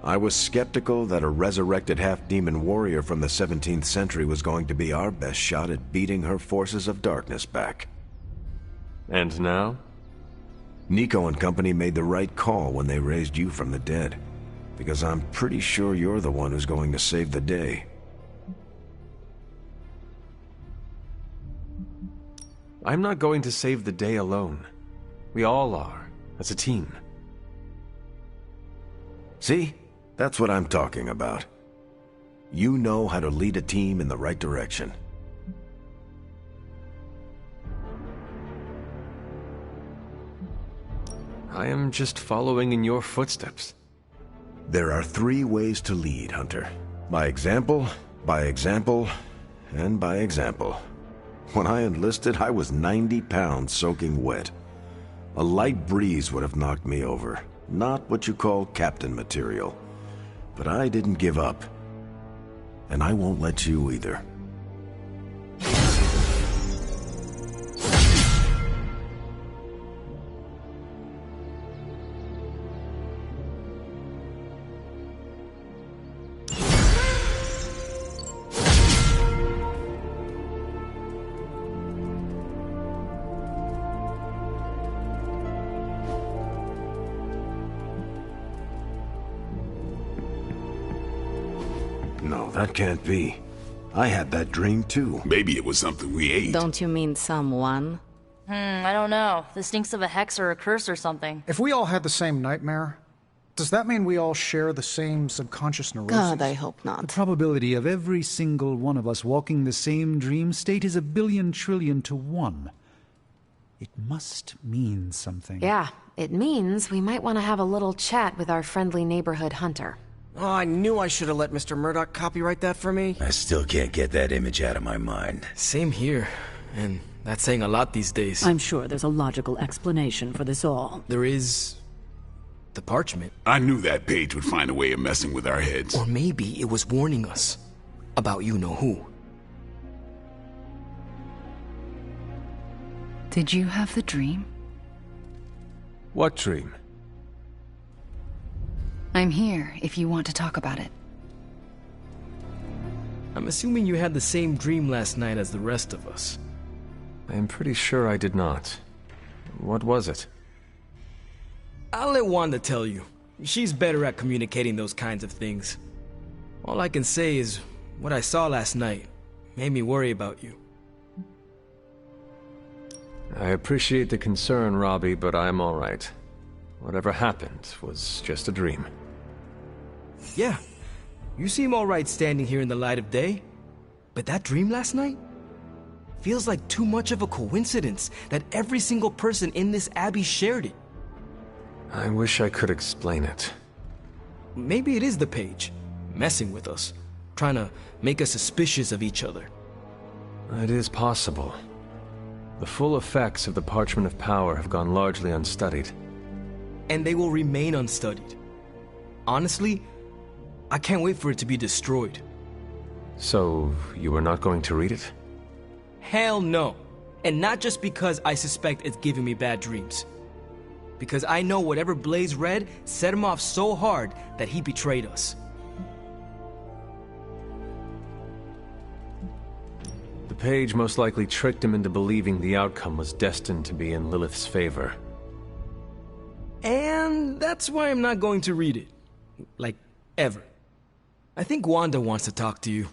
I was skeptical that a resurrected half-demon warrior from the 17th century was going to be our best shot at beating her forces of darkness back. And now? Nico and company made the right call when they raised you from the dead, because I'm pretty sure you're the one who's going to save the day. I'm not going to save the day alone. We all are, as a team. See? That's what I'm talking about. You know how to lead a team in the right direction. I am just following in your footsteps. There are 3 ways to lead, Hunter. By example, and by example. When I enlisted, I was 90 pounds soaking wet. A light breeze would have knocked me over. Not what you call captain material. But I didn't give up. And I won't let you either. No, that can't be. I had that dream too. Maybe it was something we ate. Don't you mean someone? I don't know. This stinks of a hex or a curse or something. If we all had the same nightmare, does that mean we all share the same subconscious neurosis? God, I hope not. The probability of every single one of us walking the same dream state is 1 billion to 1. It must mean something. Yeah, it means we might want to have a little chat with our friendly neighborhood hunter. Oh, I knew I should have let Mr. Murdoch copyright that for me. I still can't get that image out of my mind. Same here. And that's saying a lot these days. I'm sure there's a logical explanation for this all. There is... the parchment. I knew that page would find a way of messing with our heads. Or maybe it was warning us about you-know-who. Did you have the dream? What dream? I'm here if you want to talk about it. I'm assuming you had the same dream last night as the rest of us. I am pretty sure I did not. What was it? I'll let Wanda tell you. She's better at communicating those kinds of things. All I can say is, what I saw last night made me worry about you. I appreciate the concern, Robbie, but I'm all right. Whatever happened was just a dream. Yeah, you seem all right standing here in the light of day. But that dream last night? Feels like too much of a coincidence that every single person in this abbey shared it. I wish I could explain it. maybe it is the page, messing with us, trying to make us suspicious of each other. It is possible. The full effects of the Parchment of Power have gone largely unstudied. And they will remain unstudied. Honestly, I can't wait for it to be destroyed. So, you are not going to read it? Hell no. And not just because I suspect it's giving me bad dreams. Because I know whatever Blaze read set him off so hard that he betrayed us. The page most likely tricked him into believing the outcome was destined to be in Lilith's favor. And that's why I'm not going to read it. Like, ever. I think Wanda wants to talk to you.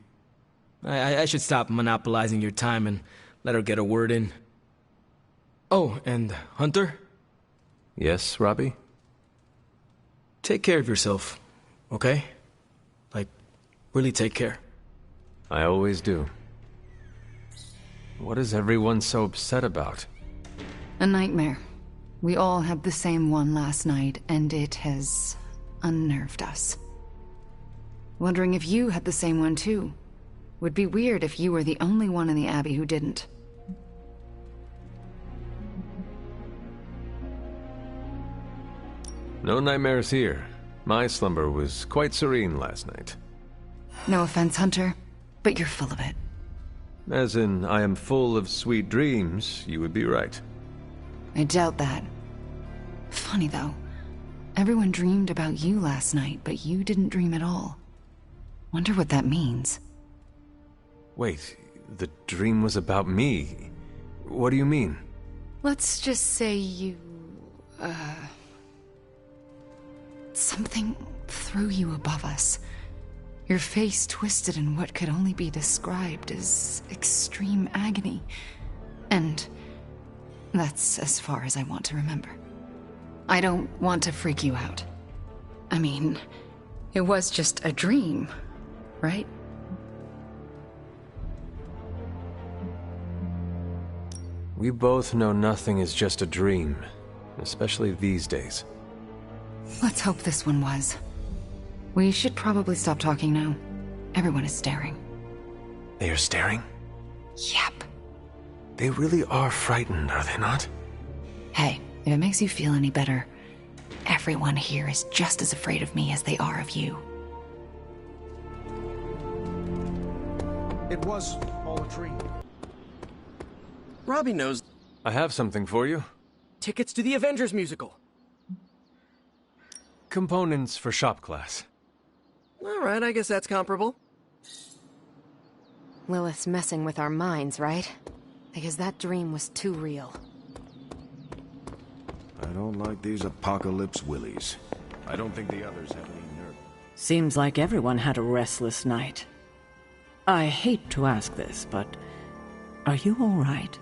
I should stop monopolizing your time and let her get a word in. Oh, and Hunter? Yes, Robbie? Take care of yourself, okay? Like, really take care. I always do. What is everyone so upset about? A nightmare. We all had the same one last night, and it has unnerved us. Wondering if you had the same one too. Would be weird if you were the only one in the Abbey who didn't. No nightmares here. My slumber was quite serene last night. No offense, Hunter, but you're full of it. As in, I am full of sweet dreams, you would be right. I doubt that. Funny though. Everyone dreamed about you last night, but you didn't dream at all. Wonder what that means. Wait, the dream was about me? What do you mean? Let's just say you... something threw you above us. Your face twisted in what could only be described as extreme agony. And that's as far as I want to remember. I don't want to freak you out. I mean, it was just a dream, right? We both know nothing is just a dream, especially these days. Let's hope this one was. We should probably stop talking now. Everyone is staring. They are staring? Yep. They really are frightened, are they not? Hey, if it makes you feel any better, everyone here is just as afraid of me as they are of you. It was all a dream. Robbie knows. I have something for you. Tickets to the Avengers musical. Components for shop class. Alright, I guess that's comparable. Lilith's messing with our minds, right? Because that dream was too real. I don't like these apocalypse willies. I don't think the others have any nerve. Seems like everyone had a restless night. I hate to ask this, but are you all right?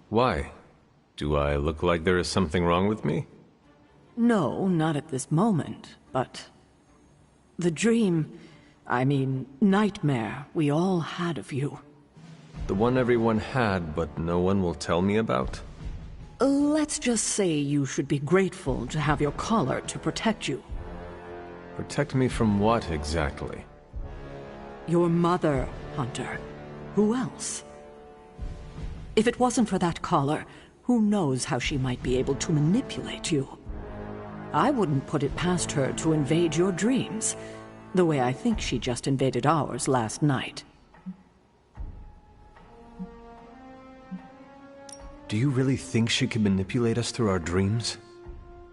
Why? Do I look like there is something wrong with me? No, not at this moment, but... the dream, I mean, nightmare we all had of you. The one everyone had, but no one will tell me about? Let's just say you should be grateful to have your collar to protect you. Protect me from what, exactly? Your mother, Hunter. Who else? If it wasn't for that collar, who knows how she might be able to manipulate you? I wouldn't put it past her to invade your dreams, the way I think she just invaded ours last night. Do you really think she could manipulate us through our dreams?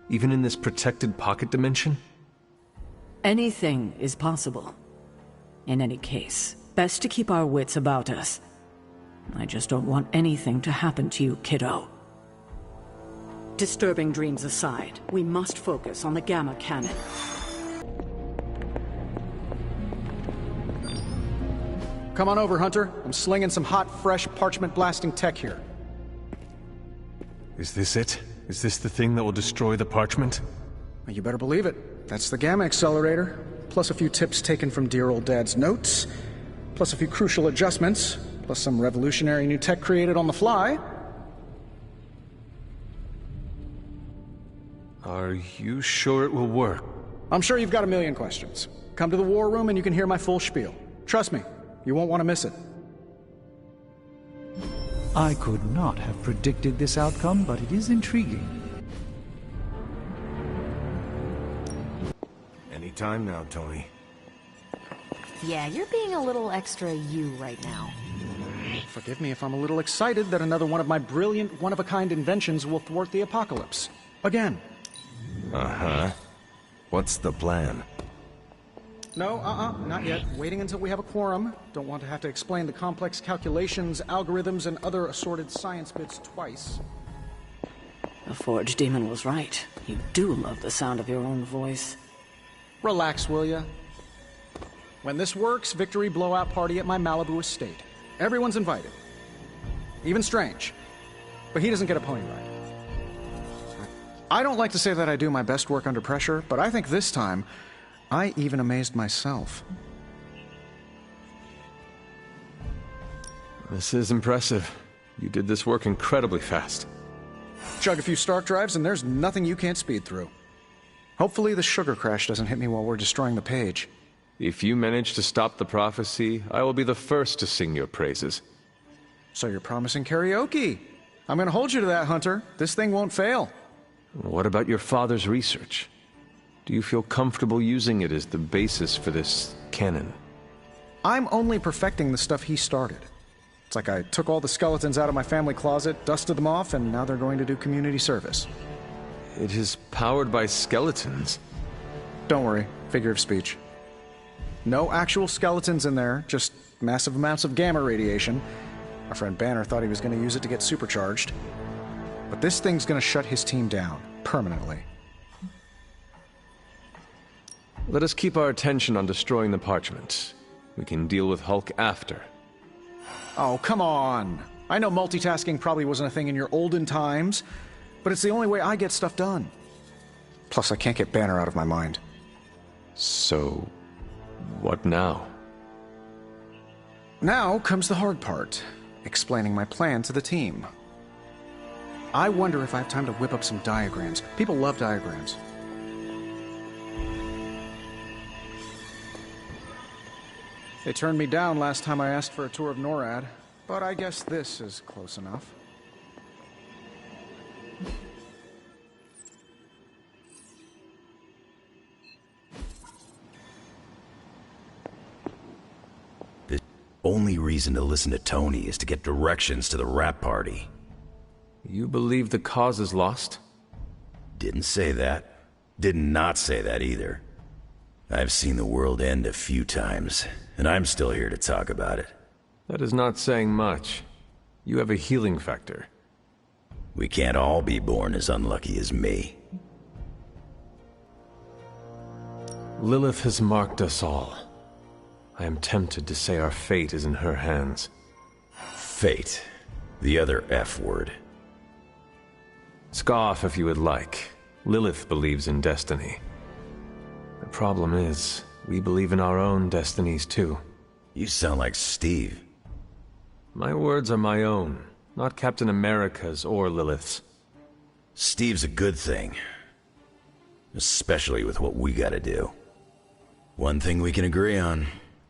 Even in this protected pocket dimension? Anything is possible. In any case, best to keep our wits about us. I just don't want anything to happen to you, kiddo. Disturbing dreams aside, we must focus on the Gamma Cannon. Come on over, Hunter. I'm slinging some hot, fresh, parchment-blasting tech here. Is this it? Is this the thing that will destroy the parchment? Well, you better believe it. That's the Gamma Accelerator. Plus a few tips taken from dear old Dad's notes. Plus a few crucial adjustments. Plus some revolutionary new tech created on the fly. Are you sure it will work? I'm sure you've got a million questions. Come to the war room and you can hear my full spiel. Trust me, you won't want to miss it. I could not have predicted this outcome, but it is intriguing. Anytime now, Tony. Yeah, you're being a little extra you right now. Forgive me if I'm a little excited that another one of my brilliant, one-of-a-kind inventions will thwart the apocalypse. Again. Uh-huh. What's the plan? No, not yet. Waiting until we have a quorum. Don't want to have to explain the complex calculations, algorithms, and other assorted science bits twice. The Forge Demon was right. You do love the sound of your own voice. Relax, will ya? When this works, victory blowout party at my Malibu estate. Everyone's invited. Even Strange. But he doesn't get a pony ride. I don't like to say that I do my best work under pressure, but I think this time, I even amazed myself. This is impressive. You did this work incredibly fast. Chug a few Stark drives and there's nothing you can't speed through. Hopefully the sugar crash doesn't hit me while we're destroying the page. If you manage to stop the prophecy, I will be the first to sing your praises. So you're promising karaoke. I'm gonna hold you to that, Hunter. This thing won't fail. What about your father's research? Do you feel comfortable using it as the basis for this canon? I'm only perfecting the stuff he started. It's like I took all the skeletons out of my family closet, dusted them off, and now they're going to do community service. It is powered by skeletons. Don't worry, figure of speech. No actual skeletons in there, just massive amounts of gamma radiation. Our friend Banner thought he was going to use it to get supercharged. But this thing's going to shut his team down, permanently. Let us keep our attention on destroying the parchment. We can deal with Hulk after. Oh, come on! I know multitasking probably wasn't a thing in your olden times, but it's the only way I get stuff done. Plus, I can't get Banner out of my mind. So, what now? Now comes the hard part, explaining my plan to the team. I wonder if I have time to whip up some diagrams. People love diagrams. They turned me down last time I asked for a tour of NORAD, but I guess this is close enough. The only reason to listen to Tony is to get directions to the rap party. You believe the cause is lost? Didn't say that. Did not say that either. I've seen the world end a few times, and I'm still here to talk about it. That is not saying much. You have a healing factor. We can't all be born as unlucky as me. Lilith has marked us all. I am tempted to say our fate is in her hands. Fate. The other F word. Scoff if you would like. Lilith believes in destiny. The problem is, we believe in our own destinies too. You sound like Steve. My words are my own, not Captain America's or Lilith's. Steve's a good thing. Especially with what we gotta do. One thing we can agree on,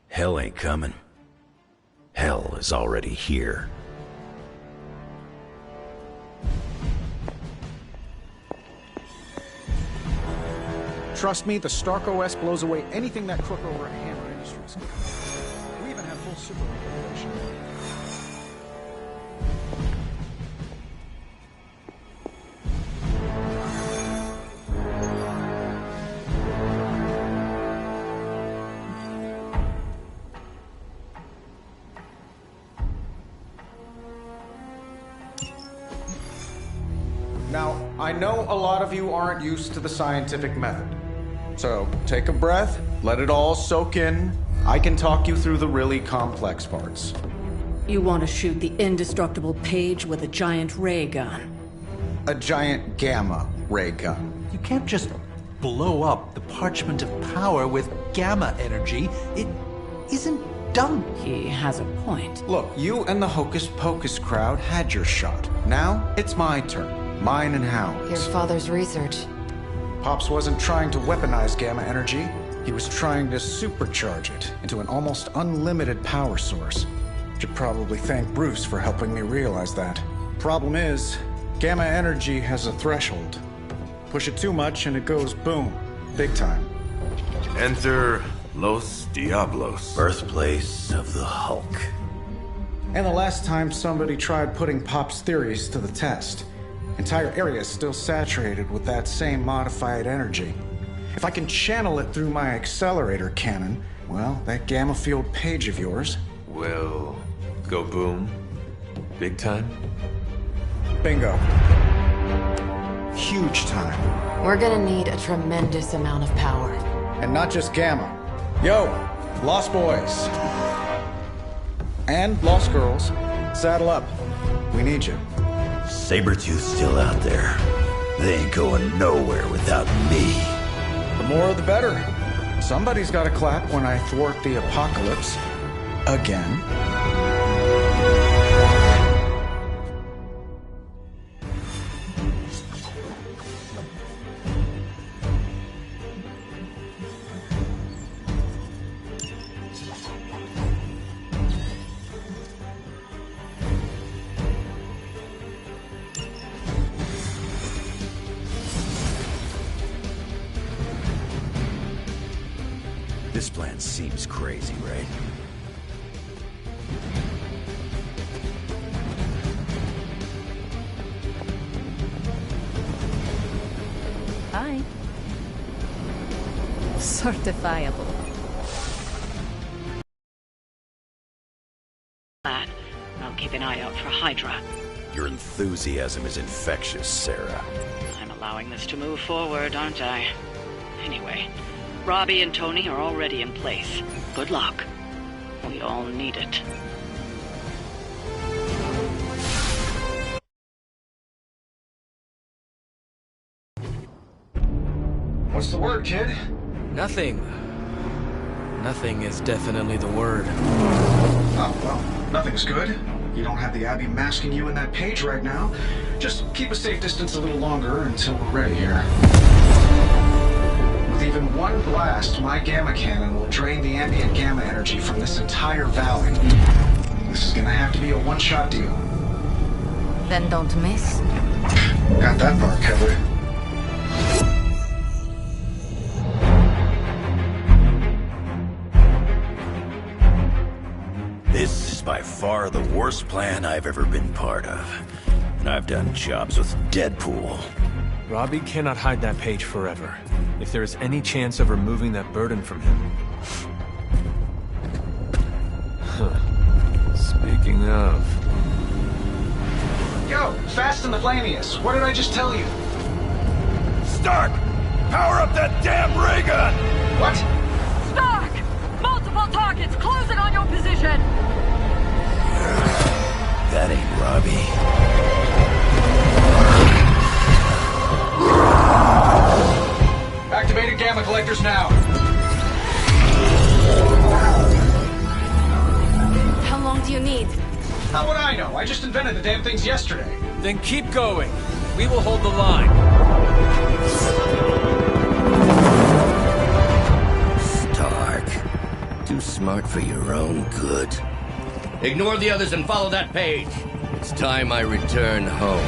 hell ain't coming. Hell is already here. Trust me, the Stark OS blows away anything that crook over at Hammer Industries. We even have full super regulation. Now, I know a lot of you aren't used to the scientific method. So, take a breath, let it all soak in. I can talk you through the really complex parts. You want to shoot the indestructible Page with a giant ray gun. A giant gamma ray gun. You can't just blow up the Parchment of Power with gamma energy. It isn't done. He has a point. Look, you and the Hocus Pocus crowd had your shot. Now, it's my turn. Mine and Hound's. Your father's research. Pops wasn't trying to weaponize gamma energy. He was trying to supercharge it into an almost unlimited power source. Should probably thank Bruce for helping me realize that. Problem is, gamma energy has a threshold. Push it too much and it goes boom. Big time. Enter Los Diablos. Birthplace of the Hulk. And the last time somebody tried putting Pop's theories to the test, entire areas still saturated with that same modified energy. If I can channel it through my accelerator cannon, well, that gamma field page of yours will go boom. Big time? Bingo. Huge time. We're gonna need a tremendous amount of power. And not just gamma. Yo, Lost Boys. And Lost Girls, saddle up. We need you. Sabretooth's still out there. They ain't going nowhere without me. The more the better. Somebody's gotta clap when I thwart the apocalypse. Again. This plan seems crazy, right? Hi. Certifiable. I'll keep an eye out for Hydra. Your enthusiasm is infectious, Sarah. I'm allowing this to move forward, aren't I? Anyway, Robbie and Tony are already in place. Good luck. We all need it. What's the word, kid? Nothing. Nothing is definitely the word. Oh, well, nothing's good. You don't have the Abbey masking you in that page right now. Just keep a safe distance a little longer until we're ready here. With even one blast, my gamma cannon will drain the ambient gamma energy from this entire valley. This is gonna have to be a one-shot deal. Then don't miss. Got that part covered. This is by far the worst plan I've ever been part of. And I've done jobs with Deadpool. Robbie cannot hide that page forever. If there is any chance of removing that burden from him... Speaking of... Yo, Fast and the Flamius, what did I just tell you? Stark! Power up that damn ray gun! What? Stark! Multiple targets closing on your position! That ain't Robbie. Activated gamma collectors now. How long do you need? How would I know? I just invented the damn things yesterday. Then keep going. We will hold the line. Stark. Too smart for your own good. Ignore the others and follow that page. It's time I return home.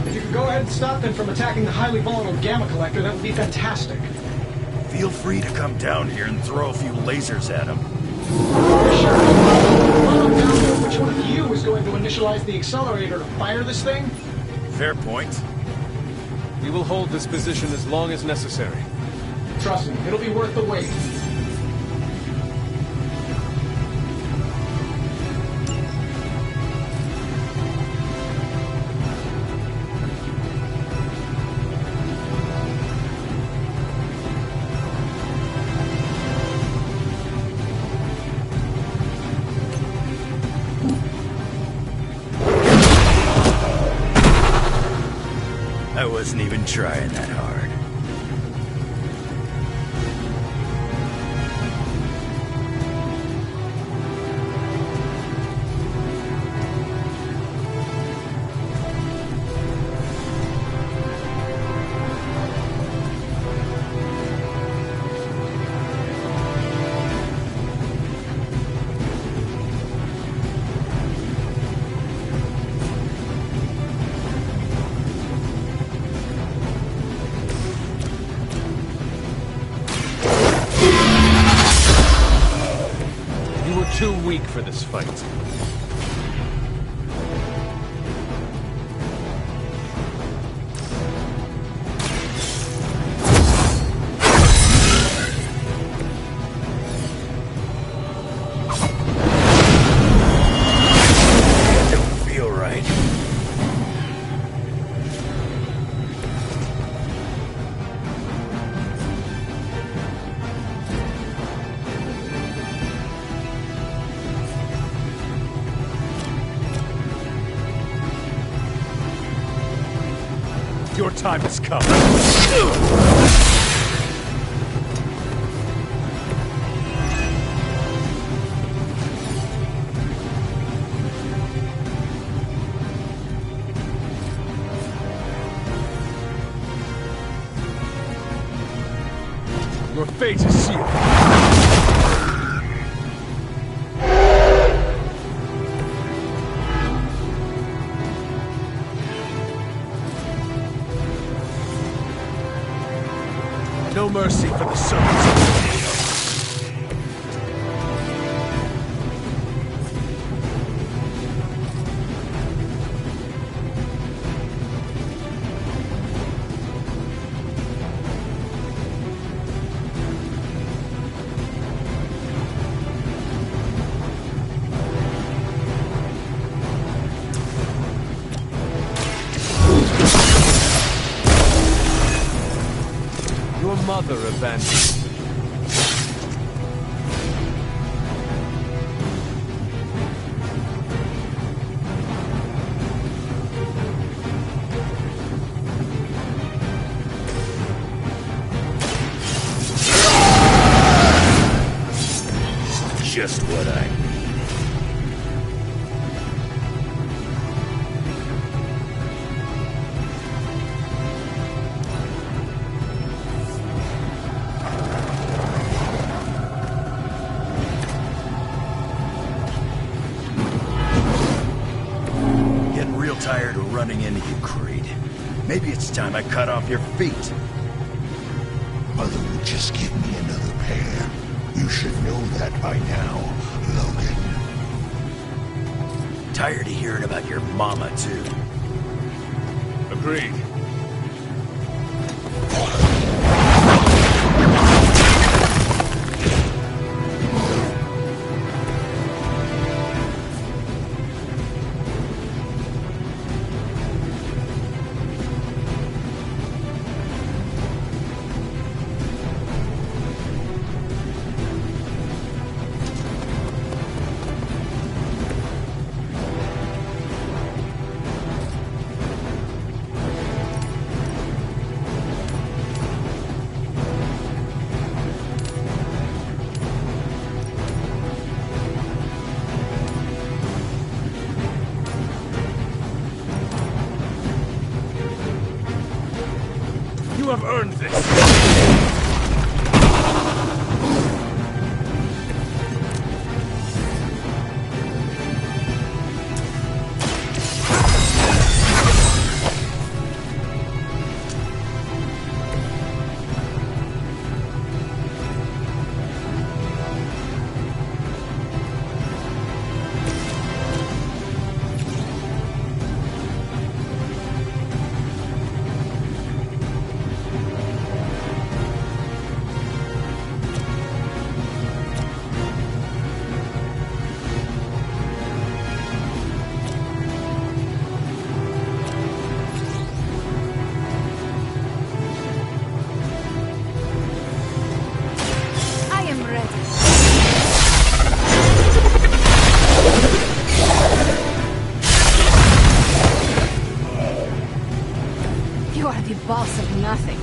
If you could go ahead and stop them from attacking the highly volatile gamma collector, that would be fantastic. Feel free to come down here and throw a few lasers at him. Sure. Well, I'm down to which one of you is going to initialize the accelerator to fire this thing? Fair point. We will hold this position as long as necessary. Trust me, it'll be worth the wait. I wasn't even trying that hard. too weak for this fight. Your time has come. Your fate is sealed. No mercy for the servants of the Your mother abandoned you. Just what I need. Getting real tired of running into you, Creed. Maybe it's time I cut off your feet. Mother would just give me another pair. You should know that by now, Logan. Tired of hearing about your mama, too. Agreed. You have earned this! You are the boss of nothing.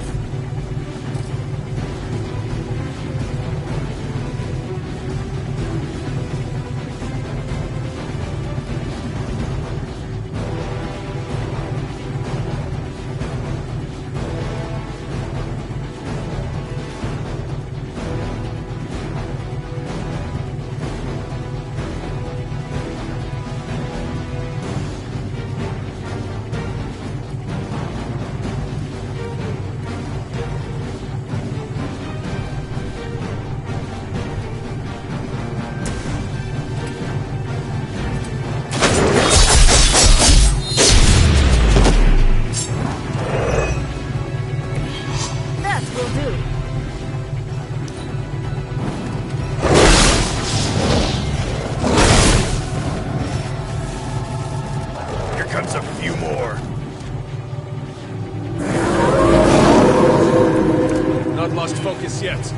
chance.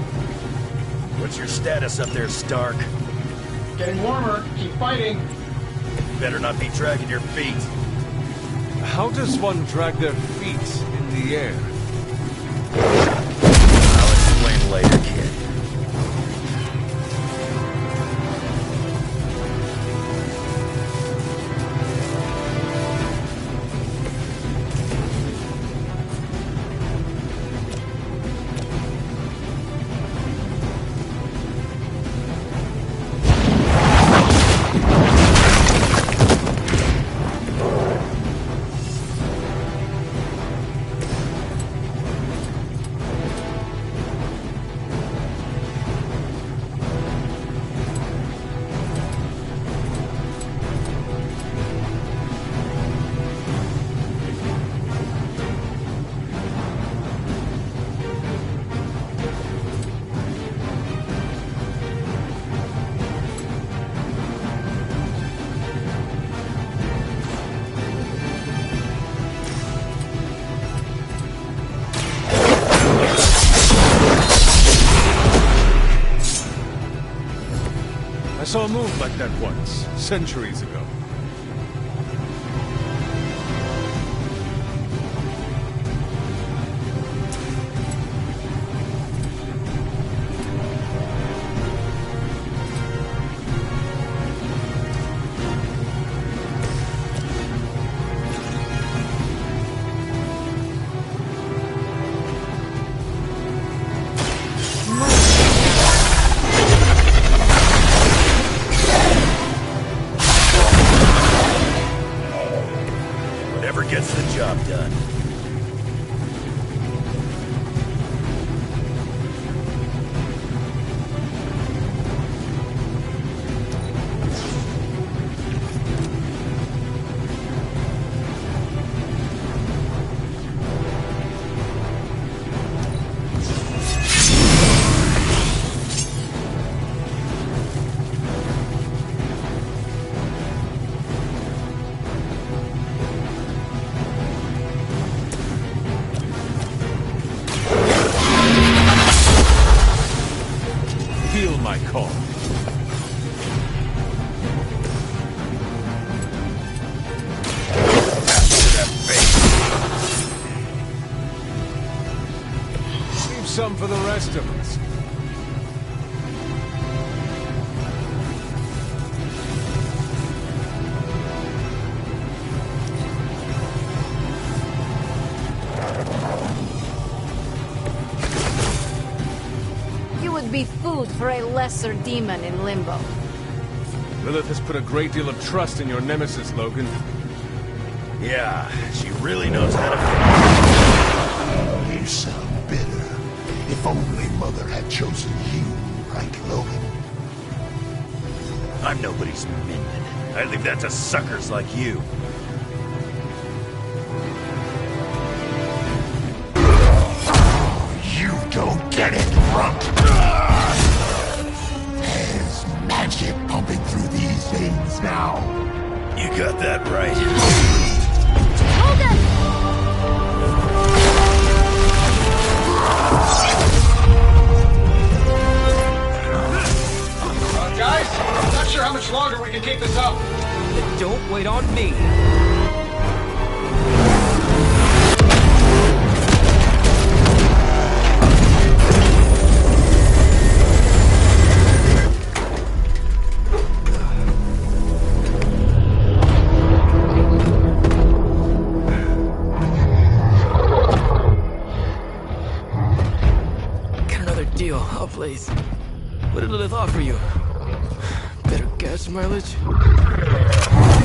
What's your status up there, Stark? Getting warmer. Keep fighting. Better not be dragging your feet. How does one drag their feet in the air? I'll explain later, kid. I saw a move like that once, centuries ago. Whatever gets the job done. Feel my call. Leave some for the rest of us. You would be food for a lesser demon in Limbo. Lilith has put a great deal of trust in your nemesis, Logan. Yeah, she really knows how to... Oh, you sound bitter. If only Mother had chosen you, right, Logan? I'm nobody's minion. I leave that to suckers like you. You don't get it, runt! There's magic pumping through these veins now. You got that right. Guys, I'm not sure how much longer we can keep this up. Then don't wait on me. Get another deal, oh please. What did Lilith offer you? Better gas mileage?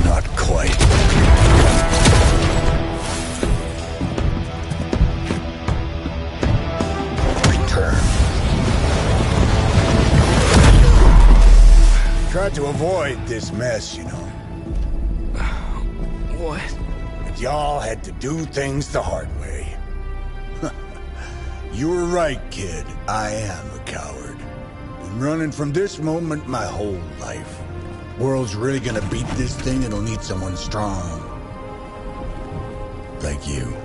Not quite. Return. Tried to avoid this mess, you know. What? But y'all had to do things the hard way. You were right, kid. I am a coward. Been running from this moment my whole life. World's really gonna beat this thing, it'll need someone strong. Like you.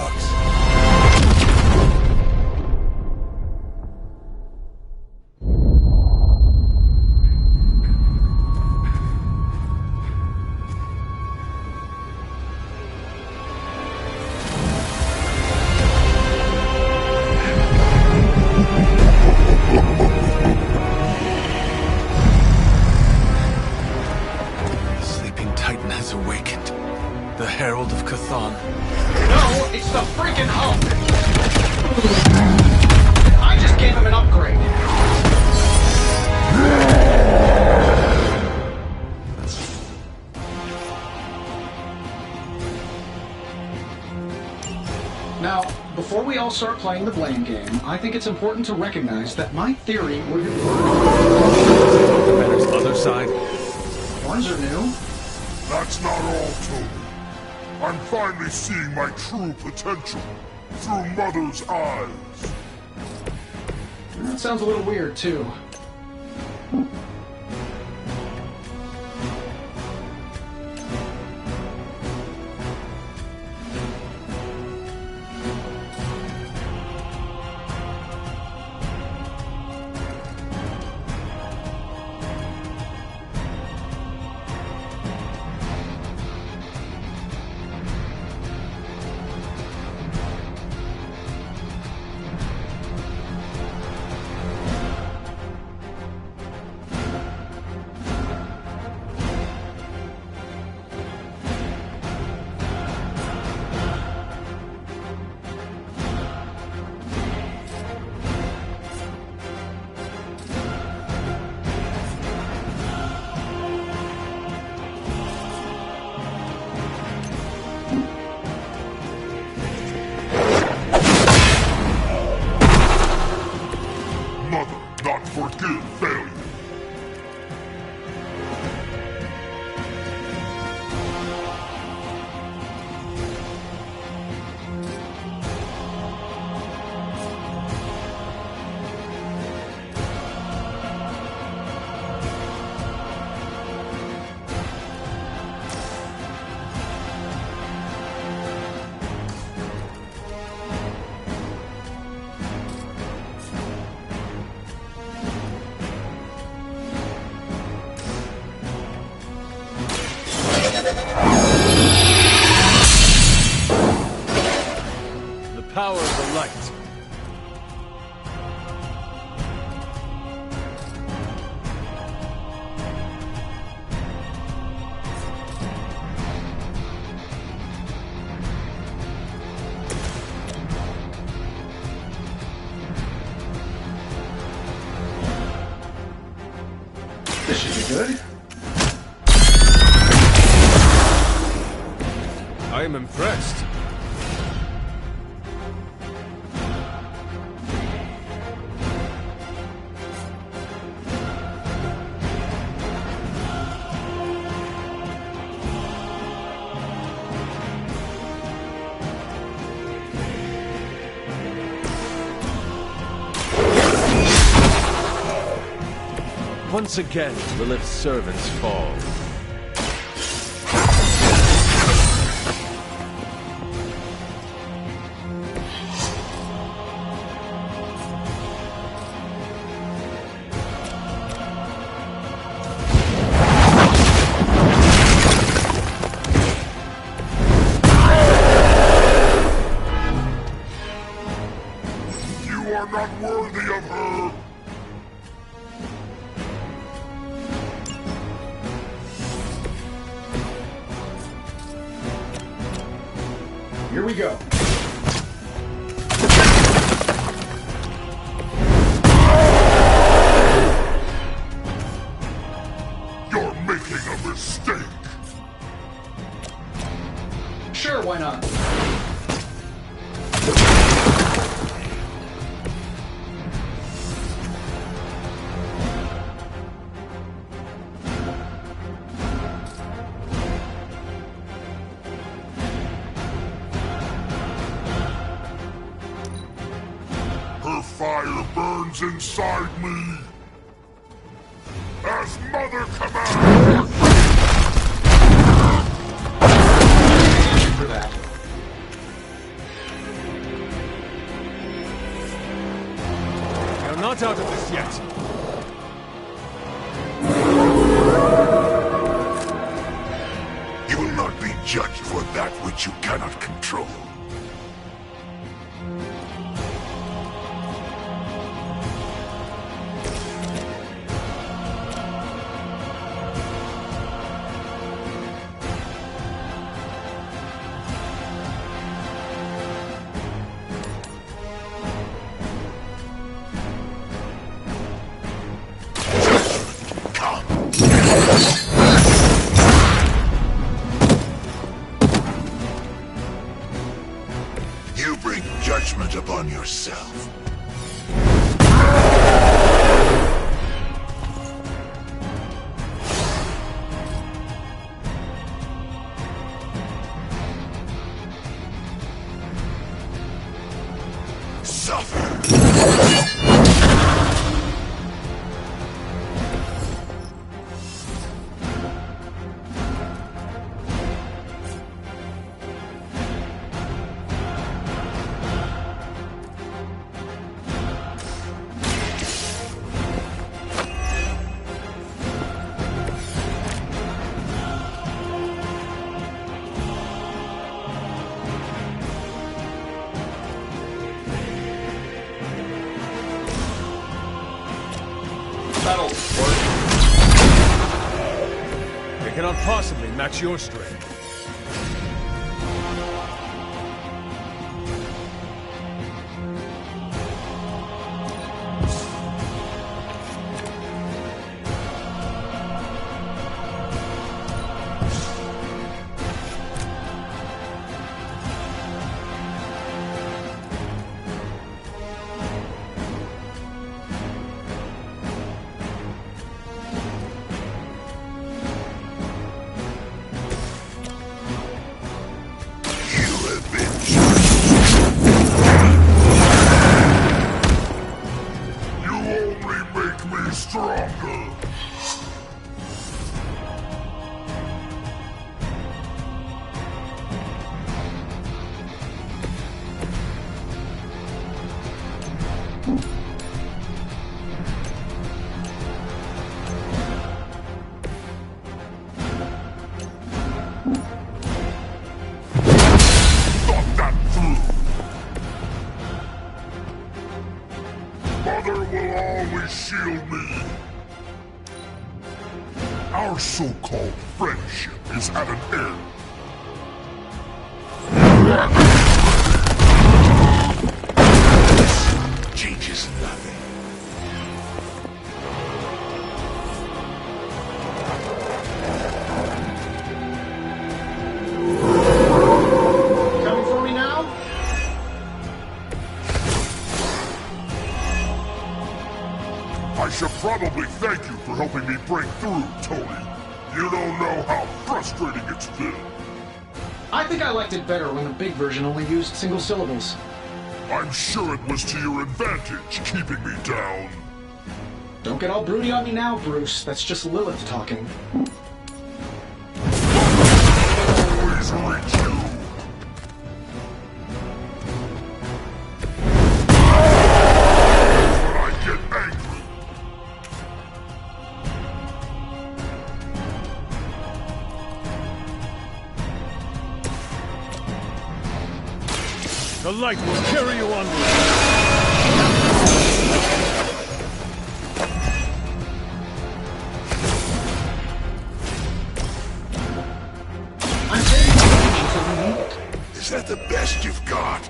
sucks. Sleeping Titan has awakened. The Herald of Cthon. No, it's the freaking Hulk! I just gave him an upgrade. Now, before we all start playing the blame game, I think it's important to recognize that my theory would have worked. Commander's other side? Horns are new. That's not all, Tony. I'm finally seeing my true potential through Mother's eyes. That sounds a little weird, too. Mother not forgive failure. The power of the light. This should be good. I am impressed. Once again, Lilith's servants fall. You are not worthy of her. Here we go. You're making a mistake. Sure, why not? Her fire burns inside me. As Mother commands. For that. not out of this yet. You will not be judged for that which you cannot control. You bring judgment upon yourself. That'll work. It cannot possibly match your strength. Stronger. Thought that through. Mother will always shield me. Our so-called friendship is at an end. Changes nothing. Coming for me now? I should probably thank you for helping me break through, Tony. You don't know how frustrating it's been. I think I liked it better when the big version only used single syllables. I'm sure it was to your advantage keeping me down. Don't get all broody on me now, Bruce. That's just Lilith talking. Always reach you. When I get angry. The light will carry you onward. I'm paying attention to the need. Is that the best you've got?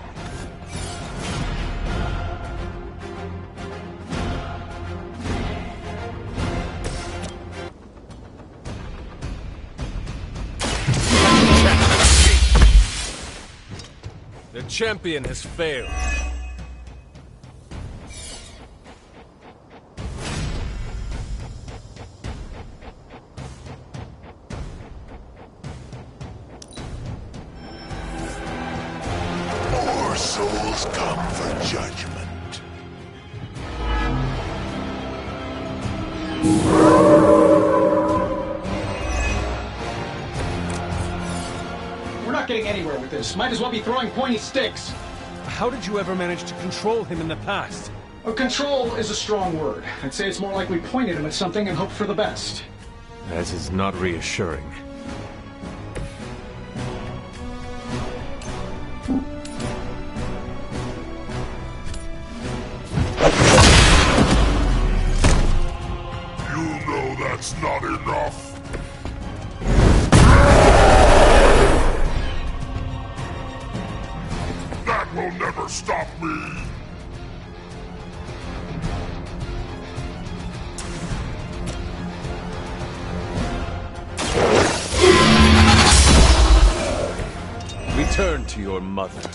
The champion has failed. More souls come for judgment. We're not getting anywhere with this. Might as well be throwing pointy sticks. How did you ever manage to control him in the past? Control is a strong word. I'd say it's more like we pointed him at something and hoped for the best. That is not reassuring. You know that's not enough. That will never stop me. Return to your mother.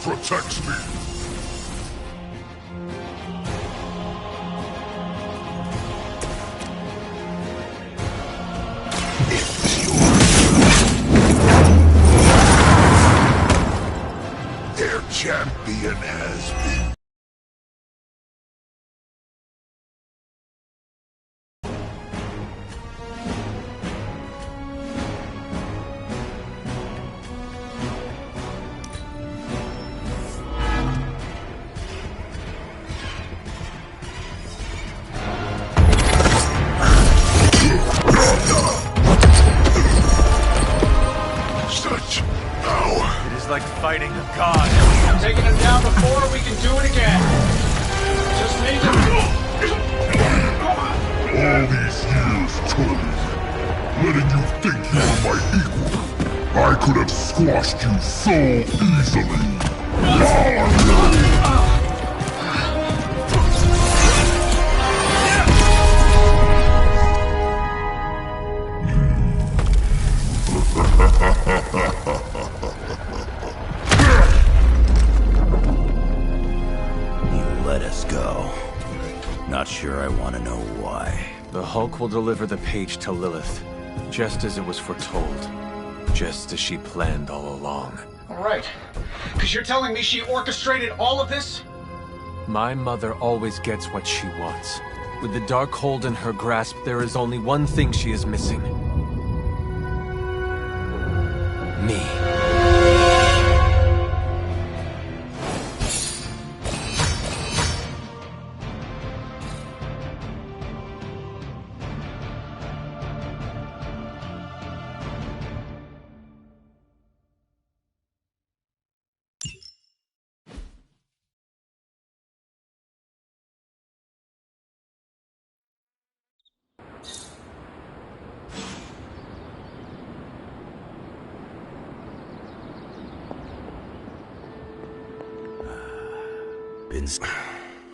Protects me. Their champion has been. Like fighting a god. I'm taking him down before we can do it again. Just need to... All these years, Tony, letting you think you were my equal, I could have squashed you so easily. Let us go. Not sure I want to know why. The Hulk will deliver the page to Lilith, just as it was foretold. Just as she planned all along. All right. Because you're telling me she orchestrated all of this? My mother always gets what she wants. With the Darkhold in her grasp, there is only one thing she is missing. Me.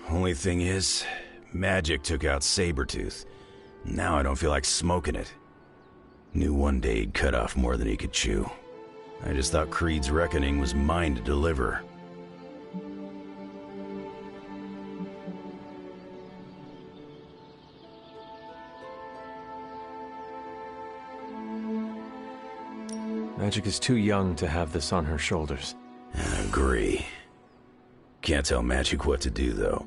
Only thing is, magic took out Sabretooth. Now I don't feel like smoking it. Knew one day he'd cut off more than he could chew. I just thought Creed's reckoning was mine to deliver. Magic is too young to have this on her shoulders. I agree. Can't tell Magic what to do, though.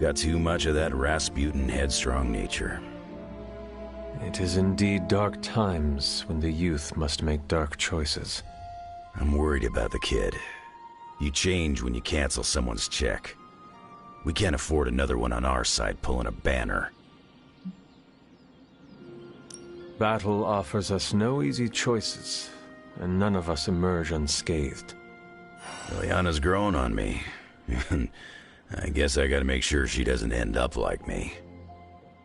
Got too much of that Rasputin headstrong nature. It is indeed dark times when the youth must make dark choices. I'm worried about the kid. You change when you cancel someone's check. We can't afford another one on our side pulling a banner. Battle offers us no easy choices, and none of us emerge unscathed. Ileana's growing on me. I guess I gotta make sure she doesn't end up like me.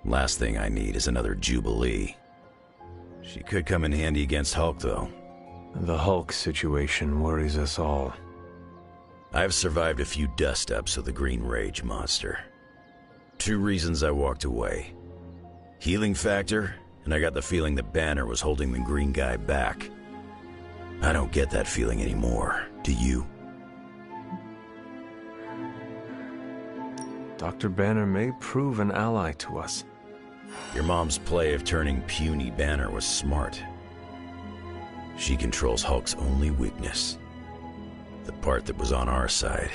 Last thing I need is another Jubilee. She could come in handy against Hulk, though. The Hulk situation worries us all. I've survived a few dust-ups with the Green Rage monster. 2 reasons I walked away. Healing factor, and I got the feeling that Banner was holding the green guy back. I don't get that feeling anymore, do you? Dr. Banner may prove an ally to us. Your mom's play of turning puny Banner was smart. She controls Hulk's only weakness. The part that was on our side.